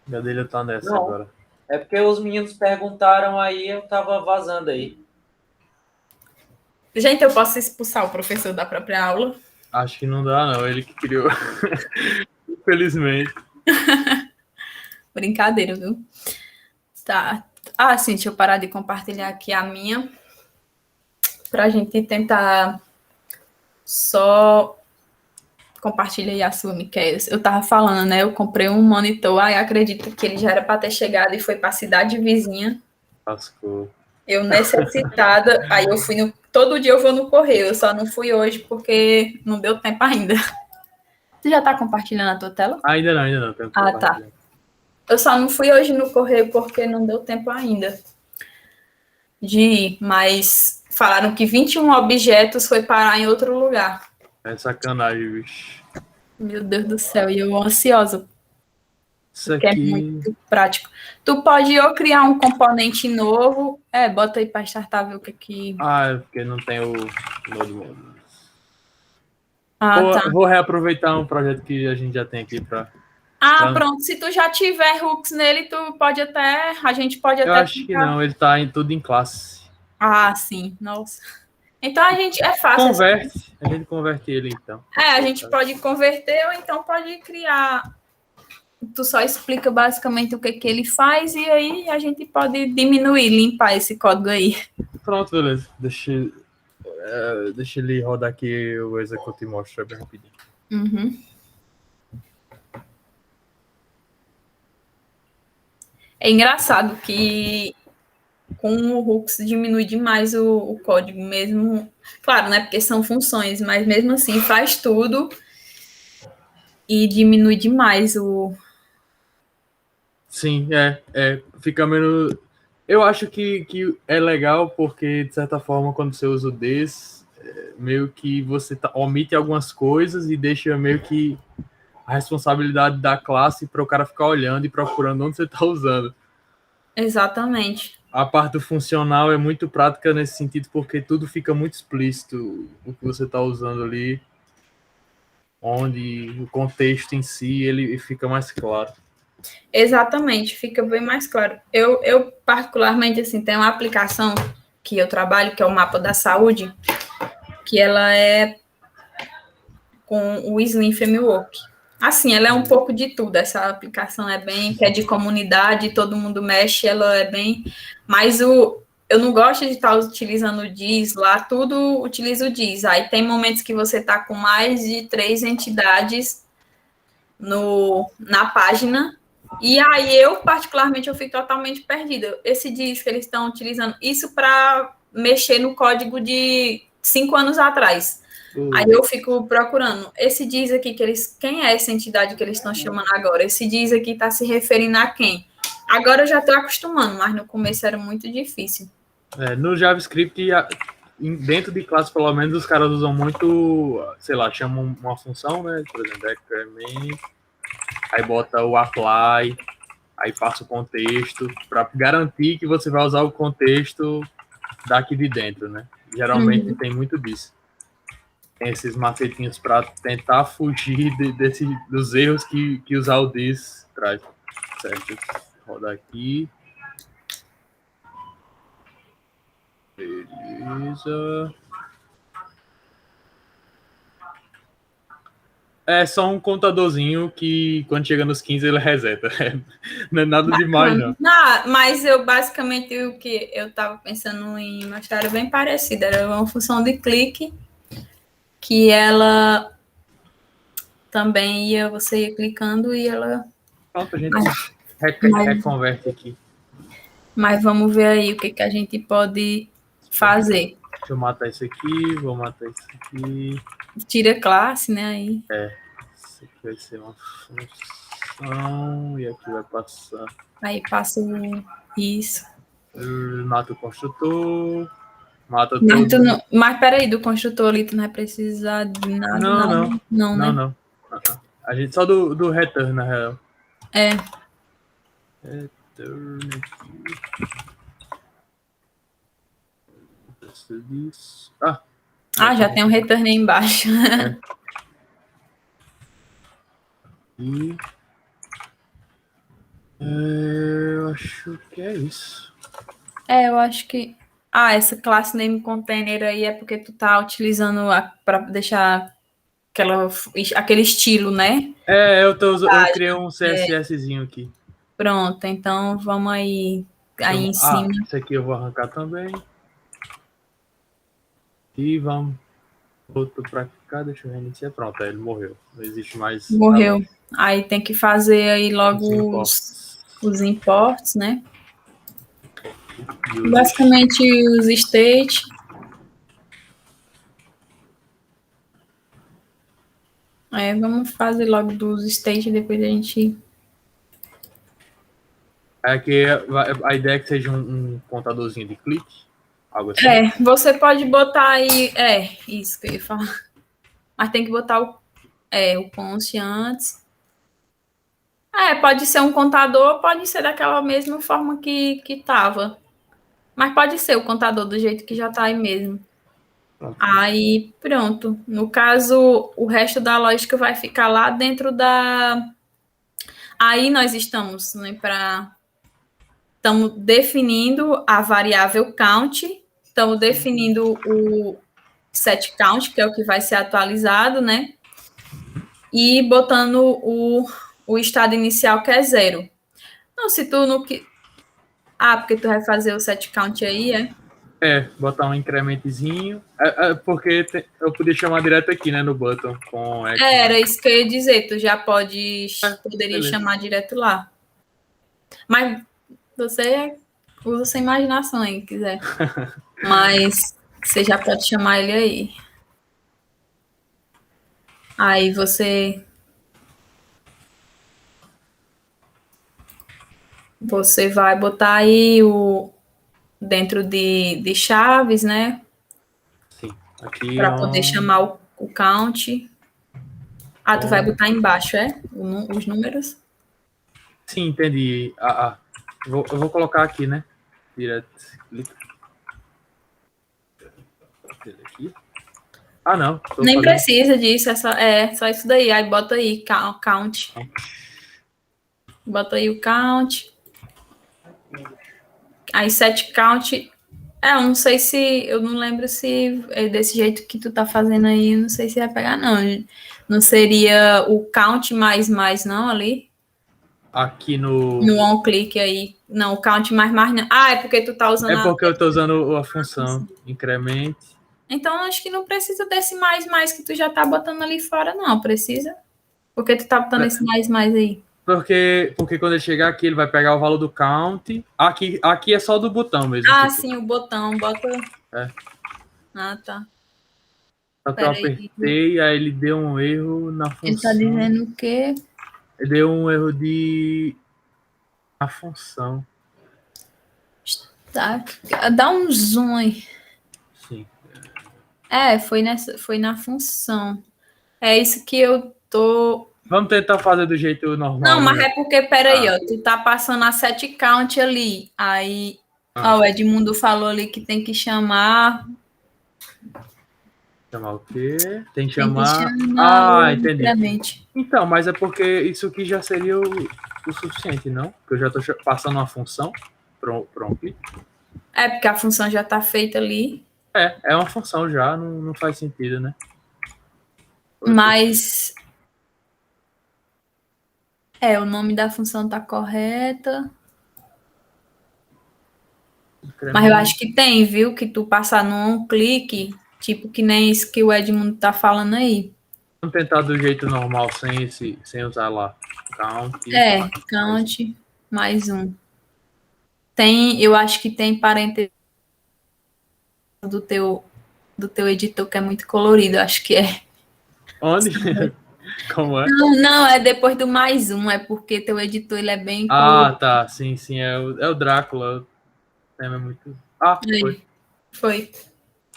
Gadelha tá nessa Não. agora. É porque os meninos perguntaram aí, eu tava vazando aí. Gente, eu posso expulsar o professor da própria aula? Acho que não dá, não. Ele que criou. Infelizmente. Brincadeira, viu? Tá. Sim, deixa eu parar de compartilhar aqui a minha. Pra gente tentar só compartilhar aí a sua, Miquel. Eu tava falando, né? Eu comprei um monitor, aí acredito que ele já era para ter chegado e foi para a cidade vizinha. Lascou. Eu necessitada, aí eu fui todo dia eu vou no correio, eu só não fui hoje porque não deu tempo ainda. Você já tá compartilhando a tua tela? Ainda não. Tá. Eu só não fui hoje no correio porque não deu tempo ainda de ir, mas falaram que 21 objetos foi parar em outro lugar. É sacanagem, bicho. Meu Deus do céu, e eu ansiosa. Isso aqui é muito prático. Tu pode ou criar um componente novo. Bota aí para startar, ver o que aqui. É porque não tem o Node. Tá. Vou reaproveitar um projeto que a gente já tem aqui para. Pronto. Se tu já tiver hooks nele, a gente pode até. Eu acho que não, ele tá tudo em classe. Sim. Nossa. Então a gente é fácil. A gente converte ele então. A gente pode converter ou então pode criar. Tu só explica basicamente o que ele faz e aí a gente pode diminuir, limpar esse código aí. Pronto, beleza. Deixa ele rodar aqui o execute e mostra bem rapidinho. Uhum. É engraçado que com o Hooks diminui demais o código mesmo. Claro, né? Porque são funções, mas mesmo assim faz tudo e diminui demais o... Sim, fica menos... Eu acho que é legal porque, de certa forma, quando você usa o this, meio que você omite algumas coisas e deixa meio que a responsabilidade da classe para o cara ficar olhando e procurando onde você está usando. Exatamente. A parte do funcional é muito prática nesse sentido porque tudo fica muito explícito o que você está usando ali, onde o contexto em si ele fica mais claro. Exatamente, fica bem mais claro. Eu particularmente, assim, tem uma aplicação que eu trabalho, que é o Mapa da Saúde, que ela é com o Slim Framework. Assim, ela é um pouco de tudo, essa aplicação que é de comunidade, todo mundo mexe, ela é bem... Mas eu não gosto de estar utilizando o DIS lá, tudo utiliza o DIS. Aí tem momentos que você está com mais de 3 entidades na página, E aí eu, particularmente, eu fico totalmente perdida. Esse diz que eles estão utilizando isso para mexer no código de 5 anos atrás. Aí eu fico procurando. Esse diz aqui que eles... Quem é essa entidade que eles estão chamando agora? Esse diz aqui está se referindo a quem? Agora eu já estou acostumando, mas no começo era muito difícil. No JavaScript, dentro de classe, pelo menos, os caras usam muito, sei lá, chamam uma função, né? Por exemplo, decrement, aí bota o apply, aí passa o contexto, para garantir que você vai usar o contexto daqui de dentro, né? Geralmente tem muito disso. Tem esses macetinhos para tentar fugir dos erros que usar o this traz. Certo? Vou rodar aqui. Beleza. É só um contadorzinho que quando chega nos 15 ele reseta. Não é nada demais, não. Não, mas eu basicamente o que eu estava pensando em mostrar era bem parecido. Era uma função de clique que ela também você ia clicando e ela... Pronto, a gente reconverte aqui. Mas vamos ver aí o que a gente pode fazer. Deixa eu matar isso aqui, vou matar isso aqui. Tira classe, né? Aí. Isso aqui vai ser uma função e aqui vai passar. Aí passa isso. Mata o construtor. Mata mas todo. Mas peraí, do construtor ali tu não vai precisar de nada. Não. A gente só do return, na real. Return aqui. Já tem um return aí embaixo. E eu acho que é isso. Eu acho que... essa classe name container aí é porque tu tá utilizando para deixar aquele estilo, né? Eu criei um CSSzinho aqui. Pronto, então vamos aí em cima. Isso aqui eu vou arrancar também. E vamos. Outro pra cá, deixa eu reiniciar. Pronto, ele morreu. Não existe mais. Morreu. Aí tem que fazer aí logo os imports, né? Basicamente os state. Vamos fazer logo dos state, depois a gente... Que a ideia é que seja um contadorzinho de clique. Algo assim. Você pode botar aí... isso que eu ia falar. Mas tem que botar o const antes. Pode ser um contador, pode ser daquela mesma forma que tava. Mas pode ser o contador do jeito que já tá aí mesmo. Aí, pronto. No caso, o resto da lógica vai ficar lá dentro da... Aí nós estamos, né, estamos definindo a variável count, estamos definindo o set count, que é o que vai ser atualizado, né? E botando o estado inicial, que é 0. Não, se tu não... porque tu vai fazer o set count aí, botar um incrementezinho. Porque eu podia chamar direto aqui, né, no button. Com era isso que eu ia dizer. Tu já poderia chamar direto lá. Mas você usa sua imaginação aí, se quiser. Mas você já pode chamar ele aí. Aí você vai botar aí dentro de chaves, né? Sim. Aqui para poder chamar o count. Tu vai botar embaixo, os números? Sim, entendi. Eu vou colocar aqui, né? Direto. Clica. Aqui. Não. Nem precisa disso, só isso daí. Aí bota aí, count. Bota aí o count. Aí set count. Eu não sei se... Eu não lembro se é desse jeito que tu tá fazendo aí. Eu não sei se vai pegar, não. Não seria o count mais, não, ali? Aqui no on-click aí. Não, o count mais, não. É porque tu tá usando... porque eu tô usando a função incremente. Então, acho que não precisa desse mais que tu já tá botando ali fora, não. Precisa? Porque tu tá botando esse mais aí. Porque quando ele chegar aqui, ele vai pegar o valor do count. Aqui é só do botão mesmo. Ah, tipo. sim, o botão, bota... É. Ah, tá. Só que eu Peraí. apertei, aí ele deu um erro na função. Ele tá dizendo o quê? Ele deu um erro na função. Tá. Dá um zoom aí. Sim. Foi na função. É isso que eu tô... Vamos tentar fazer do jeito normal. Não, mas né? é porque, peraí, ó, tu tá passando a set count ali. Aí, ó, o Edmundo falou ali que tem que chamar... Chamar o quê? Tem que Tem que chamar... chamar entendi. increment. Então, mas é porque isso aqui já seria o suficiente, não? Porque eu já tô passando uma função. Pronto. É, porque a função já tá feita ali. É uma função já, não faz sentido, né? Mas... o nome da função tá correta. Mas eu acho que tem, viu? Que tu passar num clique, tipo que nem isso que o Edmundo tá falando aí. Vamos tentar do jeito normal, sem usar lá. Count. Count mais um. Tem, eu acho que tem parênteses do teu editor que é muito colorido, acho que é. Onde? Como é? Não, é depois do mais um, é porque teu editor ele é bem colorido. Tá, sim, é o Drácula. É muito... Foi.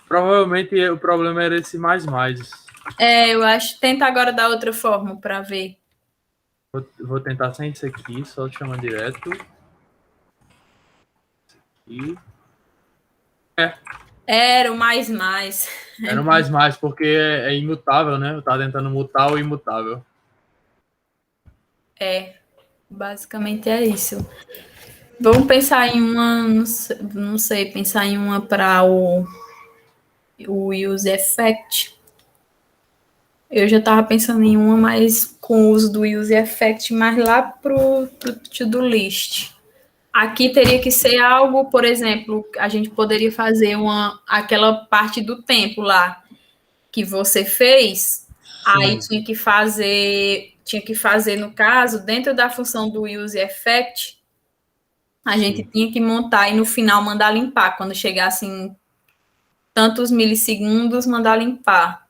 Provavelmente o problema era esse mais. Eu acho. Tenta agora dar outra forma para ver. Vou tentar sem isso aqui, só chamar direto. Isso aqui. Era o mais. Era o mais, porque é imutável, né? Eu tava tentando mutar o imutável. Basicamente é isso. Vamos pensar em uma, não sei, pensar em uma para o use effect. Eu já estava pensando em uma, mas com o uso do use effect, mais lá pro to-do list. Aqui teria que ser algo, por exemplo, a gente poderia fazer aquela parte do tempo lá que você fez. Sim. Aí tinha que fazer, no caso, dentro da função do use effect, a gente tinha que montar e no final mandar limpar. Quando chegasse em tantos milissegundos, mandar limpar.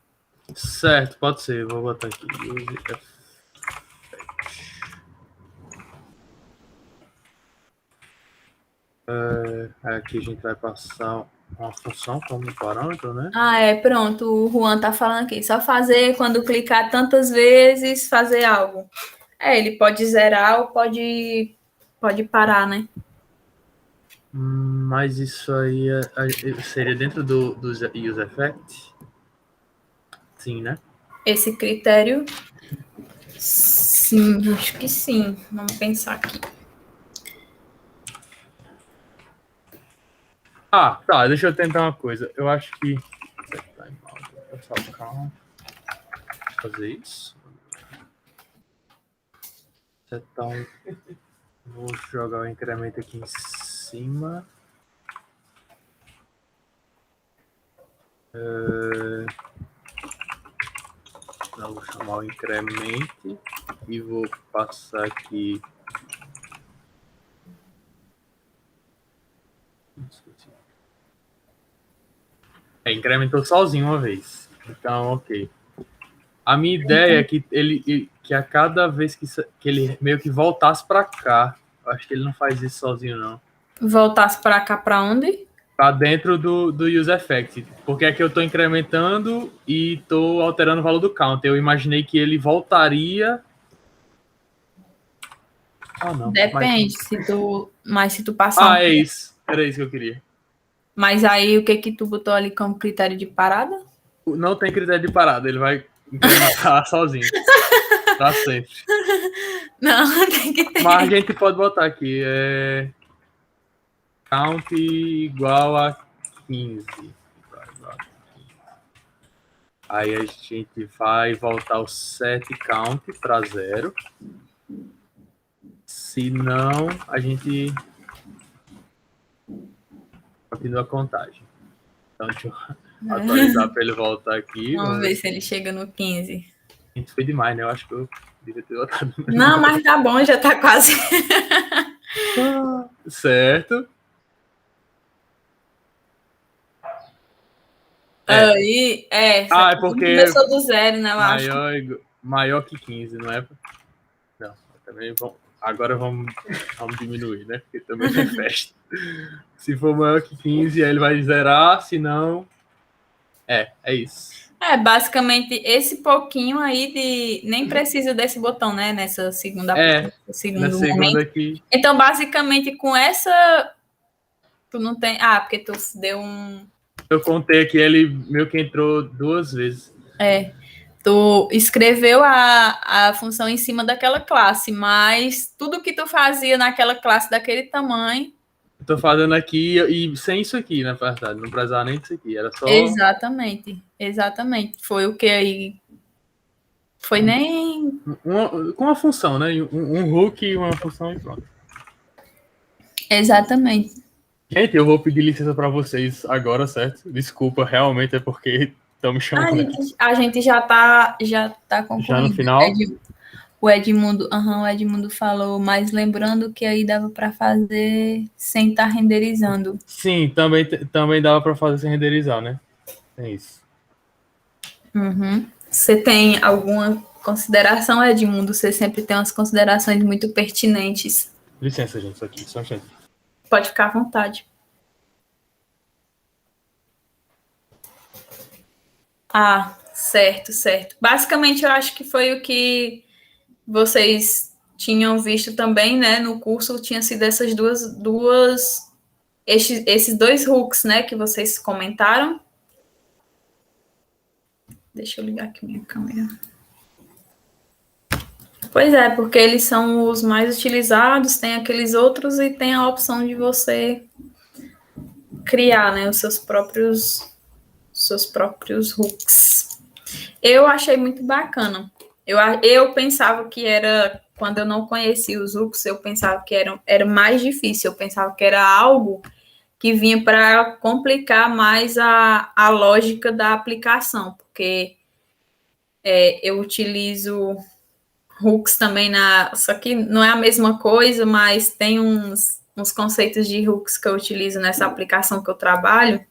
Certo, pode ser. Vou botar aqui. Use effect. Aqui a gente vai passar uma função como parâmetro, né? Pronto. O Juan tá falando aqui. Só fazer quando clicar tantas vezes, fazer algo. Ele pode zerar ou pode parar, né? Mas isso aí seria dentro do use effect? Sim, né? Esse critério? Sim, acho que sim. Vamos pensar aqui. Tá. Deixa eu tentar uma coisa. Eu acho que... fazer isso. Vou jogar o incremento aqui em cima. Vou chamar o incremento e vou passar aqui. Incrementou sozinho uma vez. Então, ok. A minha ideia é que a cada vez que ele meio que voltasse para cá. Eu acho que ele não faz isso sozinho, não. Voltasse para cá para onde? Para dentro do use effect. Porque aqui eu estou incrementando e estou alterando o valor do count. Eu imaginei que ele voltaria... não. Depende, se tu passar... é isso. Era isso que eu queria. Mas aí, o que tu botou ali como critério de parada? Não tem critério de parada, ele vai incrementar sozinho. Pra sempre. Não, tem que ter. Mas a gente pode botar aqui, count igual a 15. Aí a gente vai voltar o set count para 0. Se não, a gente continua a contagem. Então, deixa eu atualizar para ele voltar aqui. Vamos ver se ele chega no 15. Foi demais, né? Eu acho que eu Devia ter botado. Não, mas tá bom, já tá quase. Certo. Aí, é porque começou do zero, né, eu acho. maior que 15, não é? Não, também agora vamos diminuir, né? Porque também é festa. Se for maior que 15, aí ele vai zerar, se não... É isso. Basicamente, esse pouquinho aí nem precisa desse botão, né? Nessa segunda segundo segunda momento. aqui. Então, basicamente, com essa... Tu não tem... porque tu deu um... Eu contei aqui, ele meio que entrou 2 vezes. Tu escreveu a função em cima daquela classe, mas tudo que tu fazia naquela classe daquele tamanho... Eu tô fazendo aqui e sem isso aqui, na verdade. Não precisava nem disso aqui. Era só... Exatamente. Foi o que aí... Foi nem... com uma função, né? Um hook e uma função e pronto. Exatamente. Gente, eu vou pedir licença para vocês agora, certo? Desculpa, realmente é porque estão me chamando. A gente já tá concluindo. Já no final? O Edmundo falou, mas lembrando que aí dava para fazer sem estar renderizando. Sim, também dava para fazer sem renderizar, né? É isso. Você tem alguma consideração, Edmundo? Você sempre tem umas considerações muito pertinentes. Licença, gente, isso aqui, só um instante. Pode ficar à vontade. Certo. Basicamente, eu acho que foi o que vocês tinham visto também, né? No curso tinha sido essas esses 2 hooks, né? Que vocês comentaram. Deixa eu ligar aqui minha câmera. Pois é, porque eles são os mais utilizados, tem aqueles outros e tem a opção de você criar, né, os seus próprios hooks. Eu achei muito bacana. Eu pensava que era, quando eu não conhecia os hooks, eu pensava que era mais difícil, eu pensava que era algo que vinha para complicar mais a lógica da aplicação, porque eu utilizo hooks também só que não é a mesma coisa, mas tem uns conceitos de hooks que eu utilizo nessa aplicação que eu trabalho,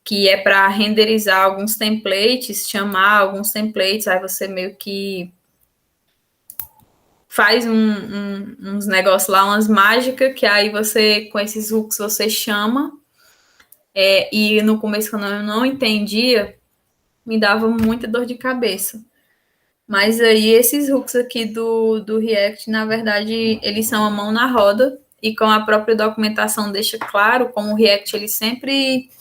que é para renderizar alguns templates, chamar alguns templates, aí você meio que faz uns negócios lá, umas mágicas, que aí você, com esses hooks, você chama, e no começo, quando eu não entendia, me dava muita dor de cabeça. Mas aí esses hooks aqui do React, na verdade, eles são a mão na roda, e com a própria documentação deixa claro como o React ele sempre...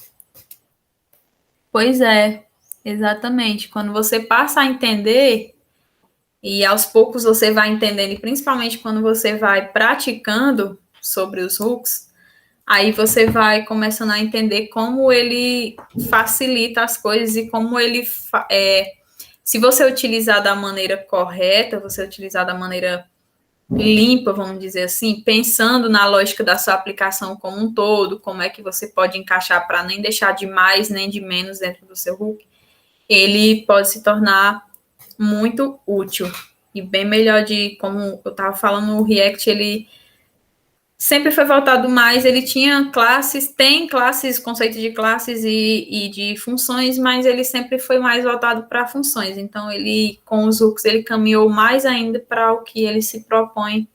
Pois é, exatamente. Quando você passa a entender, e aos poucos você vai entendendo, e principalmente quando você vai praticando sobre os hooks, aí você vai começando a entender como ele facilita as coisas e como ele... se você utilizar da maneira correta, você utilizar da maneira limpa, vamos dizer assim, pensando na lógica da sua aplicação como um todo, como é que você pode encaixar para nem deixar de mais nem de menos dentro do seu hook, ele pode se tornar muito útil e bem melhor como eu estava falando, o React, ele sempre foi voltado mais, ele tinha tem classes, conceito de classes e de funções, mas ele sempre foi mais voltado para funções. Então, ele, com os hooks, ele caminhou mais ainda para o que ele se propõe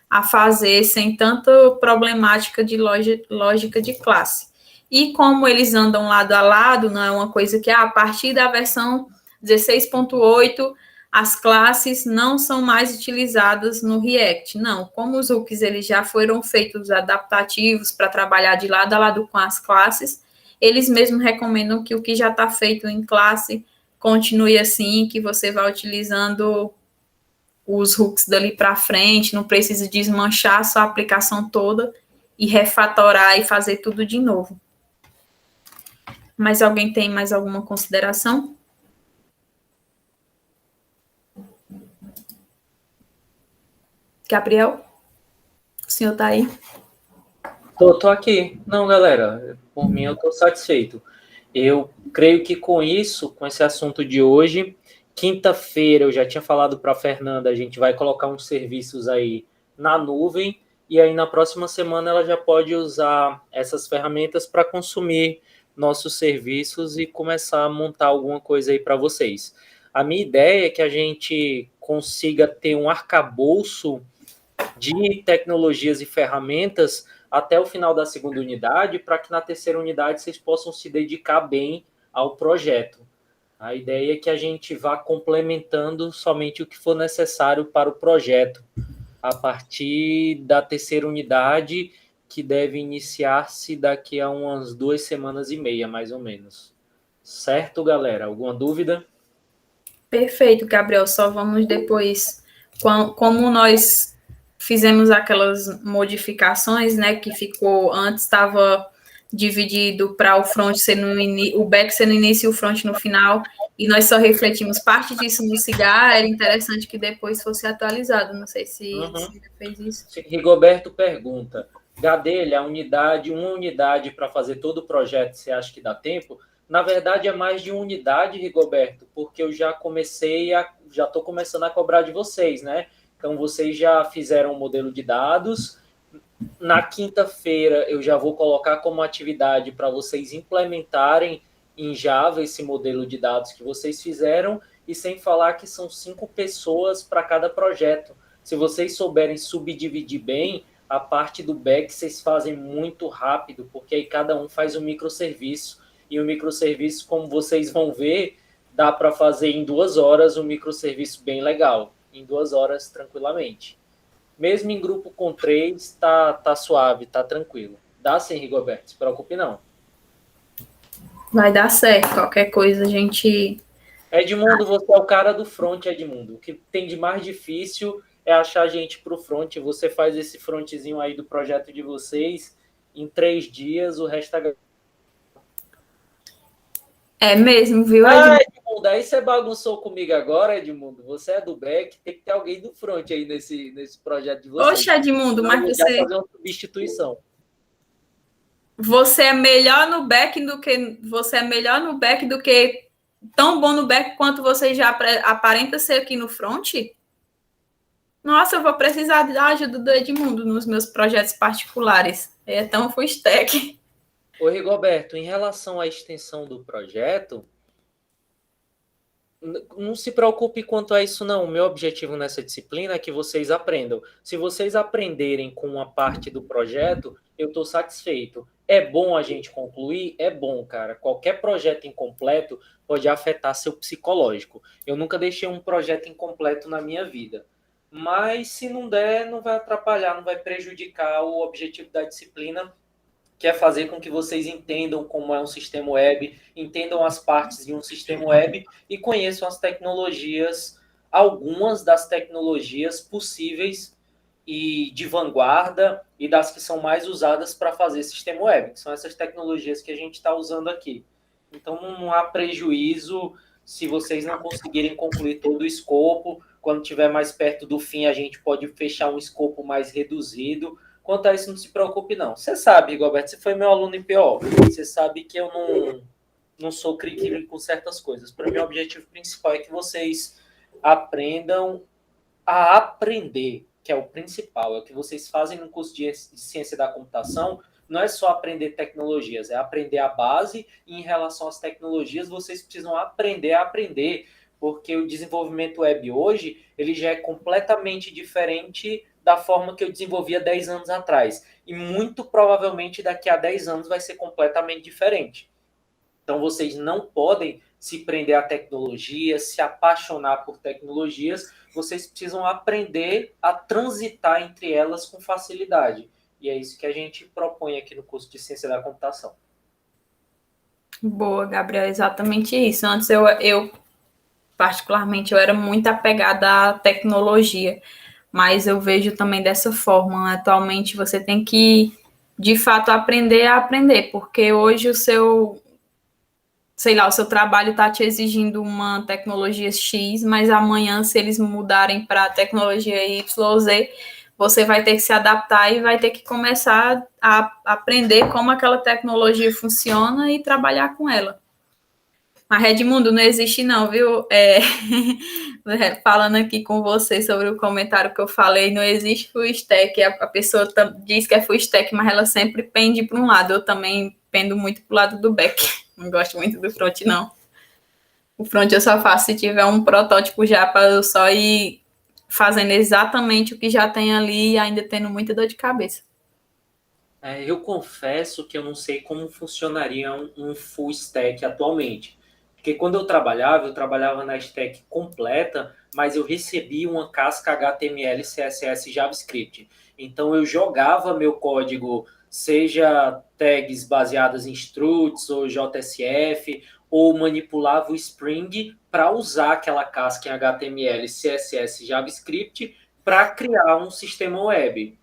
a fazer, sem tanta problemática de lógica de classe. E como eles andam lado a lado, não é uma coisa que, a partir da versão 16.8, as classes não são mais utilizadas no React. Não, como os hooks eles já foram feitos adaptativos para trabalhar de lado a lado com as classes, eles mesmos recomendam que o que já está feito em classe continue assim, que você vá utilizando os hooks dali para frente, não precisa desmanchar a sua aplicação toda e refatorar e fazer tudo de novo. Mas alguém tem mais alguma consideração? Gabriel? O senhor está aí? Tô aqui. Não, galera, por mim eu tô satisfeito. Eu creio que com isso, com esse assunto de hoje, quinta-feira, eu já tinha falado para a Fernanda, a gente vai colocar uns serviços aí na nuvem, e aí na próxima semana ela já pode usar essas ferramentas para consumir nossos serviços e começar a montar alguma coisa aí para vocês. A minha ideia é que a gente consiga ter um arcabouço de tecnologias e ferramentas até o final da segunda unidade, para que na terceira unidade vocês possam se dedicar bem ao projeto. A ideia é que a gente vá complementando somente o que for necessário para o projeto, a partir da terceira unidade, que deve iniciar-se daqui a umas 2 semanas e meia, mais ou menos. Certo, galera? Alguma dúvida? Perfeito, Gabriel. Só vamos depois, como nós fizemos aquelas modificações, né, que ficou antes estava dividido para o front ser o back ser no início e o front no final, e nós só refletimos parte disso no Cigar. Era interessante que depois fosse atualizado. Não sei se você fez isso. Rigoberto pergunta: Gadelha, uma unidade para fazer todo o projeto, você acha que dá tempo? Na verdade, é mais de uma unidade, Rigoberto, porque eu já estou começando a cobrar de vocês, né? Então, vocês já fizeram um modelo de dados. Na quinta-feira, eu já vou colocar como atividade para vocês implementarem em Java esse modelo de dados que vocês fizeram, e sem falar que são 5 pessoas para cada projeto. Se vocês souberem subdividir bem, a parte do back vocês fazem muito rápido, porque aí cada um faz um microserviço. E o microserviço, como vocês vão ver, dá para fazer em 2 horas um microserviço bem legal. Em 2 horas, tranquilamente. Mesmo em grupo com 3, tá suave, tá tranquilo. Dá sim, Rigoberto, se preocupe não. Vai dar certo. Qualquer coisa a gente... Edmundo, você é o cara do front, Edmundo. O que tem de mais difícil é achar gente para o front. Você faz esse frontzinho aí do projeto de vocês em 3 dias, o resto é... É mesmo, viu, Edmundo? Edmundo, aí você bagunçou comigo agora, Edmundo. Você é do back, tem que ter alguém do front aí nesse projeto de vocês. Oxe, Edmundo, mas você... Já fazer uma substituição. Você é melhor no back do que tão bom no back quanto você já aparenta ser aqui no front? Nossa, eu vou precisar da ajuda do Edmundo nos meus projetos particulares. É tão full stack. Ô, Rigoberto, em relação à extensão do projeto, não se preocupe quanto a isso, não. O meu objetivo nessa disciplina é que vocês aprendam. Se vocês aprenderem com uma parte do projeto, eu estou satisfeito. É bom a gente concluir? É bom, cara. Qualquer projeto incompleto pode afetar seu psicológico. Eu nunca deixei um projeto incompleto na minha vida. Mas, se não der, não vai atrapalhar, não vai prejudicar o objetivo da disciplina, que é fazer com que vocês entendam como é um sistema web, entendam as partes de um sistema web e conheçam as tecnologias, algumas das tecnologias possíveis e de vanguarda e das que são mais usadas para fazer sistema web, que são essas tecnologias que a gente está usando aqui. Então, não há prejuízo se vocês não conseguirem concluir todo o escopo. Quando estiver mais perto do fim, a gente pode fechar um escopo mais reduzido. Quanto a isso, não se preocupe, não. Você sabe, Rigoberto, você foi meu aluno em PO. Você sabe que eu não sou crítico com certas coisas. Para mim, o objetivo principal é que vocês aprendam a aprender, que é o principal. É o que vocês fazem no curso de ciência da computação. Não é só aprender tecnologias, é aprender a base. E em relação às tecnologias, vocês precisam aprender a aprender, porque o desenvolvimento web hoje ele já é completamente diferente da forma que eu desenvolvia 10 anos atrás. E muito provavelmente daqui a 10 anos vai ser completamente diferente. Então vocês não podem se prender à tecnologia, se apaixonar por tecnologias. Vocês precisam aprender a transitar entre elas com facilidade. E é isso que a gente propõe aqui no curso de Ciência da Computação. Boa, Gabriel, exatamente isso. Antes eu particularmente, eu era muito apegada à tecnologia, mas eu vejo também dessa forma. Atualmente você tem que, de fato, aprender a aprender, porque hoje o seu trabalho está te exigindo uma tecnologia X, mas amanhã, se eles mudarem para a tecnologia Y ou Z, você vai ter que se adaptar e vai ter que começar a aprender como aquela tecnologia funciona e trabalhar com ela. Mas Redmundo não existe não, viu? Falando aqui com você sobre o comentário que eu falei, não existe full stack. A pessoa diz que é full stack, mas ela sempre pende para um lado. Eu também pendo muito para o lado do back. Não gosto muito do front, não. O front eu só faço se tiver um protótipo já para eu só ir fazendo exatamente o que já tem ali e ainda tendo muita dor de cabeça. Eu confesso que eu não sei como funcionaria um full stack atualmente. Porque quando eu trabalhava na stack completa, mas eu recebia uma casca HTML, CSS e JavaScript. Então eu jogava meu código, seja tags baseadas em struts ou JSF, ou manipulava o Spring para usar aquela casca em HTML, CSS e JavaScript para criar um sistema web.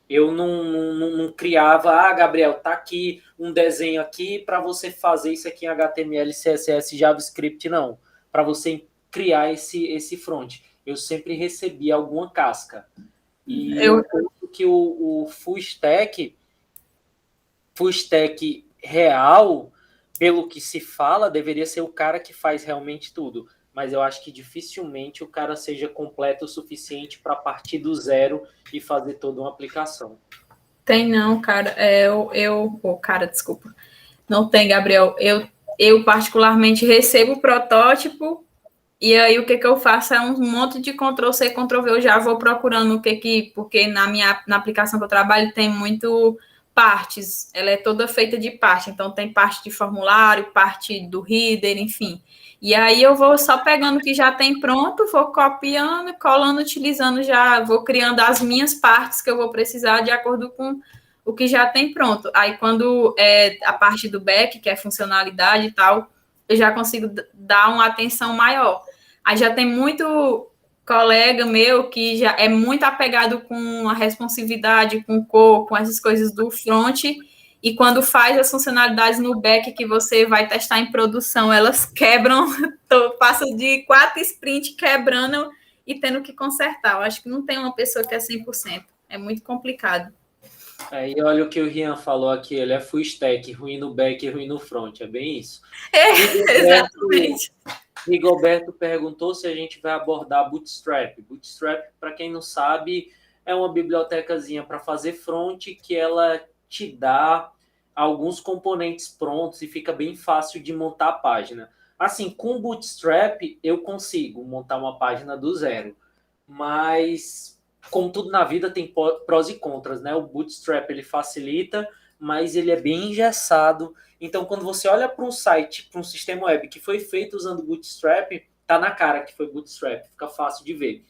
Eu não criava, Gabriel, tá aqui um desenho aqui para você fazer isso aqui em HTML, CSS, JavaScript, não. Para você criar esse front. Eu sempre recebia alguma casca. E eu penso que o full stack real, pelo que se fala, deveria ser o cara que faz realmente tudo. Mas eu acho que dificilmente o cara seja completo o suficiente para partir do zero e fazer toda uma aplicação. Tem não, cara. Cara, desculpa. Não tem, Gabriel. Eu particularmente recebo o protótipo e aí o que eu faço é um monte de Ctrl+C, Ctrl+V. Eu já vou procurando porque na aplicação que eu trabalho tem muito partes. Ela é toda feita de parte. Então tem parte de formulário, parte do header, enfim. E aí eu vou só pegando o que já tem pronto, vou copiando, colando, utilizando já, vou criando as minhas partes que eu vou precisar de acordo com o que já tem pronto. Aí quando é a parte do back, que é funcionalidade e tal, eu já consigo dar uma atenção maior. Aí já tem muito colega meu que já é muito apegado com a responsividade, com cor, com essas coisas do front, e quando faz as funcionalidades no back que você vai testar em produção, elas quebram, passa de 4 sprints quebrando e tendo que consertar. Eu acho que não tem uma pessoa que é 100%. É muito complicado. E olha o que o Rian falou aqui, ele é full stack, ruim no back e ruim no front, é bem isso. Exatamente. Rigoberto perguntou se a gente vai abordar Bootstrap. Bootstrap, para quem não sabe, é uma bibliotecazinha para fazer front que ela te dá alguns componentes prontos e fica bem fácil de montar a página. Assim, com Bootstrap eu consigo montar uma página do zero, mas como tudo na vida tem prós e contras, né? O Bootstrap ele facilita, mas ele é bem engessado. Então, quando você olha para um site, para um sistema web que foi feito usando Bootstrap, tá na cara que foi Bootstrap, fica fácil de ver.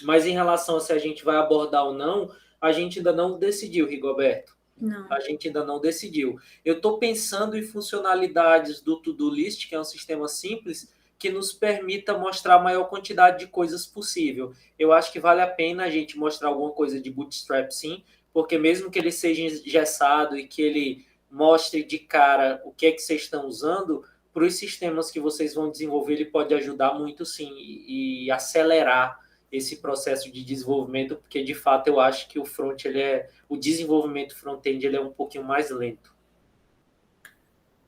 Mas em relação a se a gente vai abordar ou não, a gente ainda não decidiu, Rigoberto. Não. A gente ainda não decidiu. Eu estou pensando em funcionalidades do To-Do List, que é um sistema simples, que nos permita mostrar a maior quantidade de coisas possível. Eu acho que vale a pena a gente mostrar alguma coisa de Bootstrap, sim, porque mesmo que ele seja engessado e que ele mostre de cara o que é que vocês estão usando, para os sistemas que vocês vão desenvolver, ele pode ajudar muito, sim, e acelerar esse processo de desenvolvimento, porque de fato eu acho que o desenvolvimento front-end ele é um pouquinho mais lento.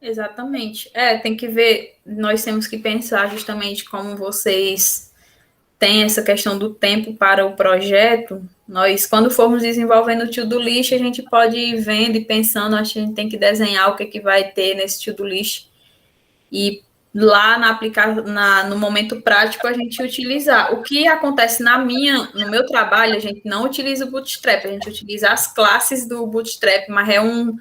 Exatamente. Tem que ver, nós temos que pensar justamente como vocês têm essa questão do tempo para o projeto. Nós, quando formos desenvolvendo o to-do list, a gente pode ir vendo e pensando, acho que a gente tem que desenhar o que vai ter nesse to-do list e lá no momento prático a gente utilizar. O que acontece no meu trabalho, a gente não utiliza o Bootstrap, a gente utiliza as classes do Bootstrap, mas é um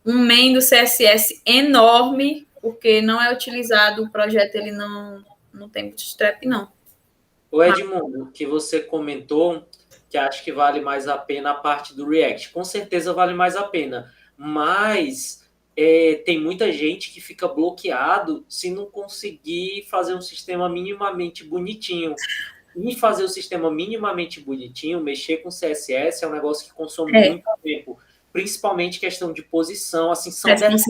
main do CSS enorme, porque não é utilizado, o projeto ele não tem Bootstrap, não. O Edmundo, que você comentou que acho que vale mais a pena a parte do React. Com certeza vale mais a pena, mas tem muita gente que fica bloqueado se não conseguir fazer um sistema minimamente bonitinho. E fazer o sistema minimamente bonitinho, mexer com CSS é um negócio que consome muito tempo. Principalmente questão de posição, assim, são detalhes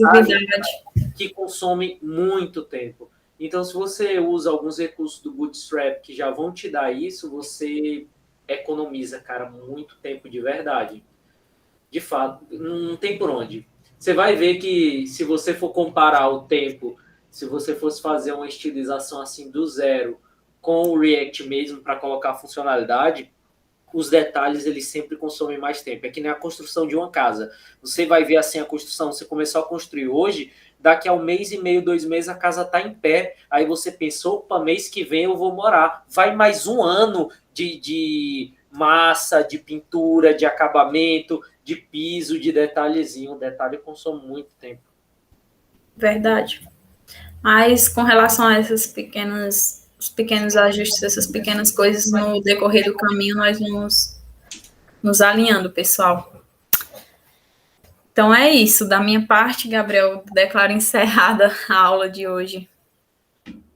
que consomem muito tempo. Então, se você usa alguns recursos do Bootstrap que já vão te dar isso, você economiza, cara, muito tempo de verdade. De fato, não tem por onde. Você vai ver que, se você for comparar o tempo, se você fosse fazer uma estilização assim do zero com o React mesmo para colocar a funcionalidade, os detalhes eles sempre consomem mais tempo. É que nem a construção de uma casa. Você vai ver assim a construção, você começou a construir hoje, daqui a 1 mês e meio, 2 meses, a casa está em pé. Aí você pensou, opa, mês que vem eu vou morar. Vai mais um ano de massa, de pintura, de acabamento, de piso, de detalhezinho. O detalhe consome muito tempo. Verdade. Mas com relação a os pequenos ajustes, essas pequenas coisas no decorrer do caminho, nós vamos nos alinhando, pessoal. Então é isso. Da minha parte, Gabriel, declaro encerrada a aula de hoje.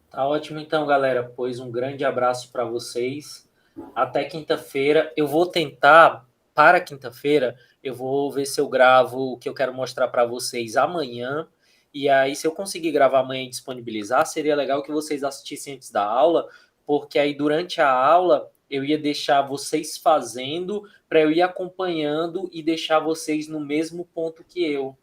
Tá ótimo então, galera. Pois um grande abraço para vocês. Até quinta-feira. Eu vou tentar, para quinta-feira, eu vou ver se eu gravo o que eu quero mostrar para vocês amanhã. E aí, se eu conseguir gravar amanhã e disponibilizar, seria legal que vocês assistissem antes da aula, porque aí durante a aula eu ia deixar vocês fazendo para eu ir acompanhando e deixar vocês no mesmo ponto que eu.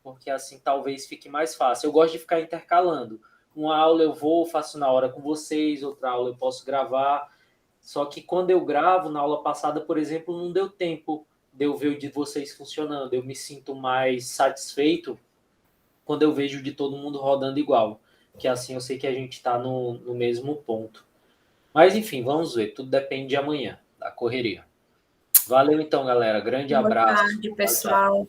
Porque assim talvez fique mais fácil. Eu gosto de ficar intercalando. Uma aula eu vou, faço na hora com vocês, outra aula eu posso gravar. Só que quando eu gravo, na aula passada, por exemplo, não deu tempo de eu ver o de vocês funcionando. Eu me sinto mais satisfeito quando eu vejo o de todo mundo rodando igual. Que assim eu sei que a gente está no mesmo ponto. Mas enfim, vamos ver. Tudo depende de amanhã, da correria. Valeu então, galera. Grande Boa abraço. tarde, Tchau, tchau. pessoal.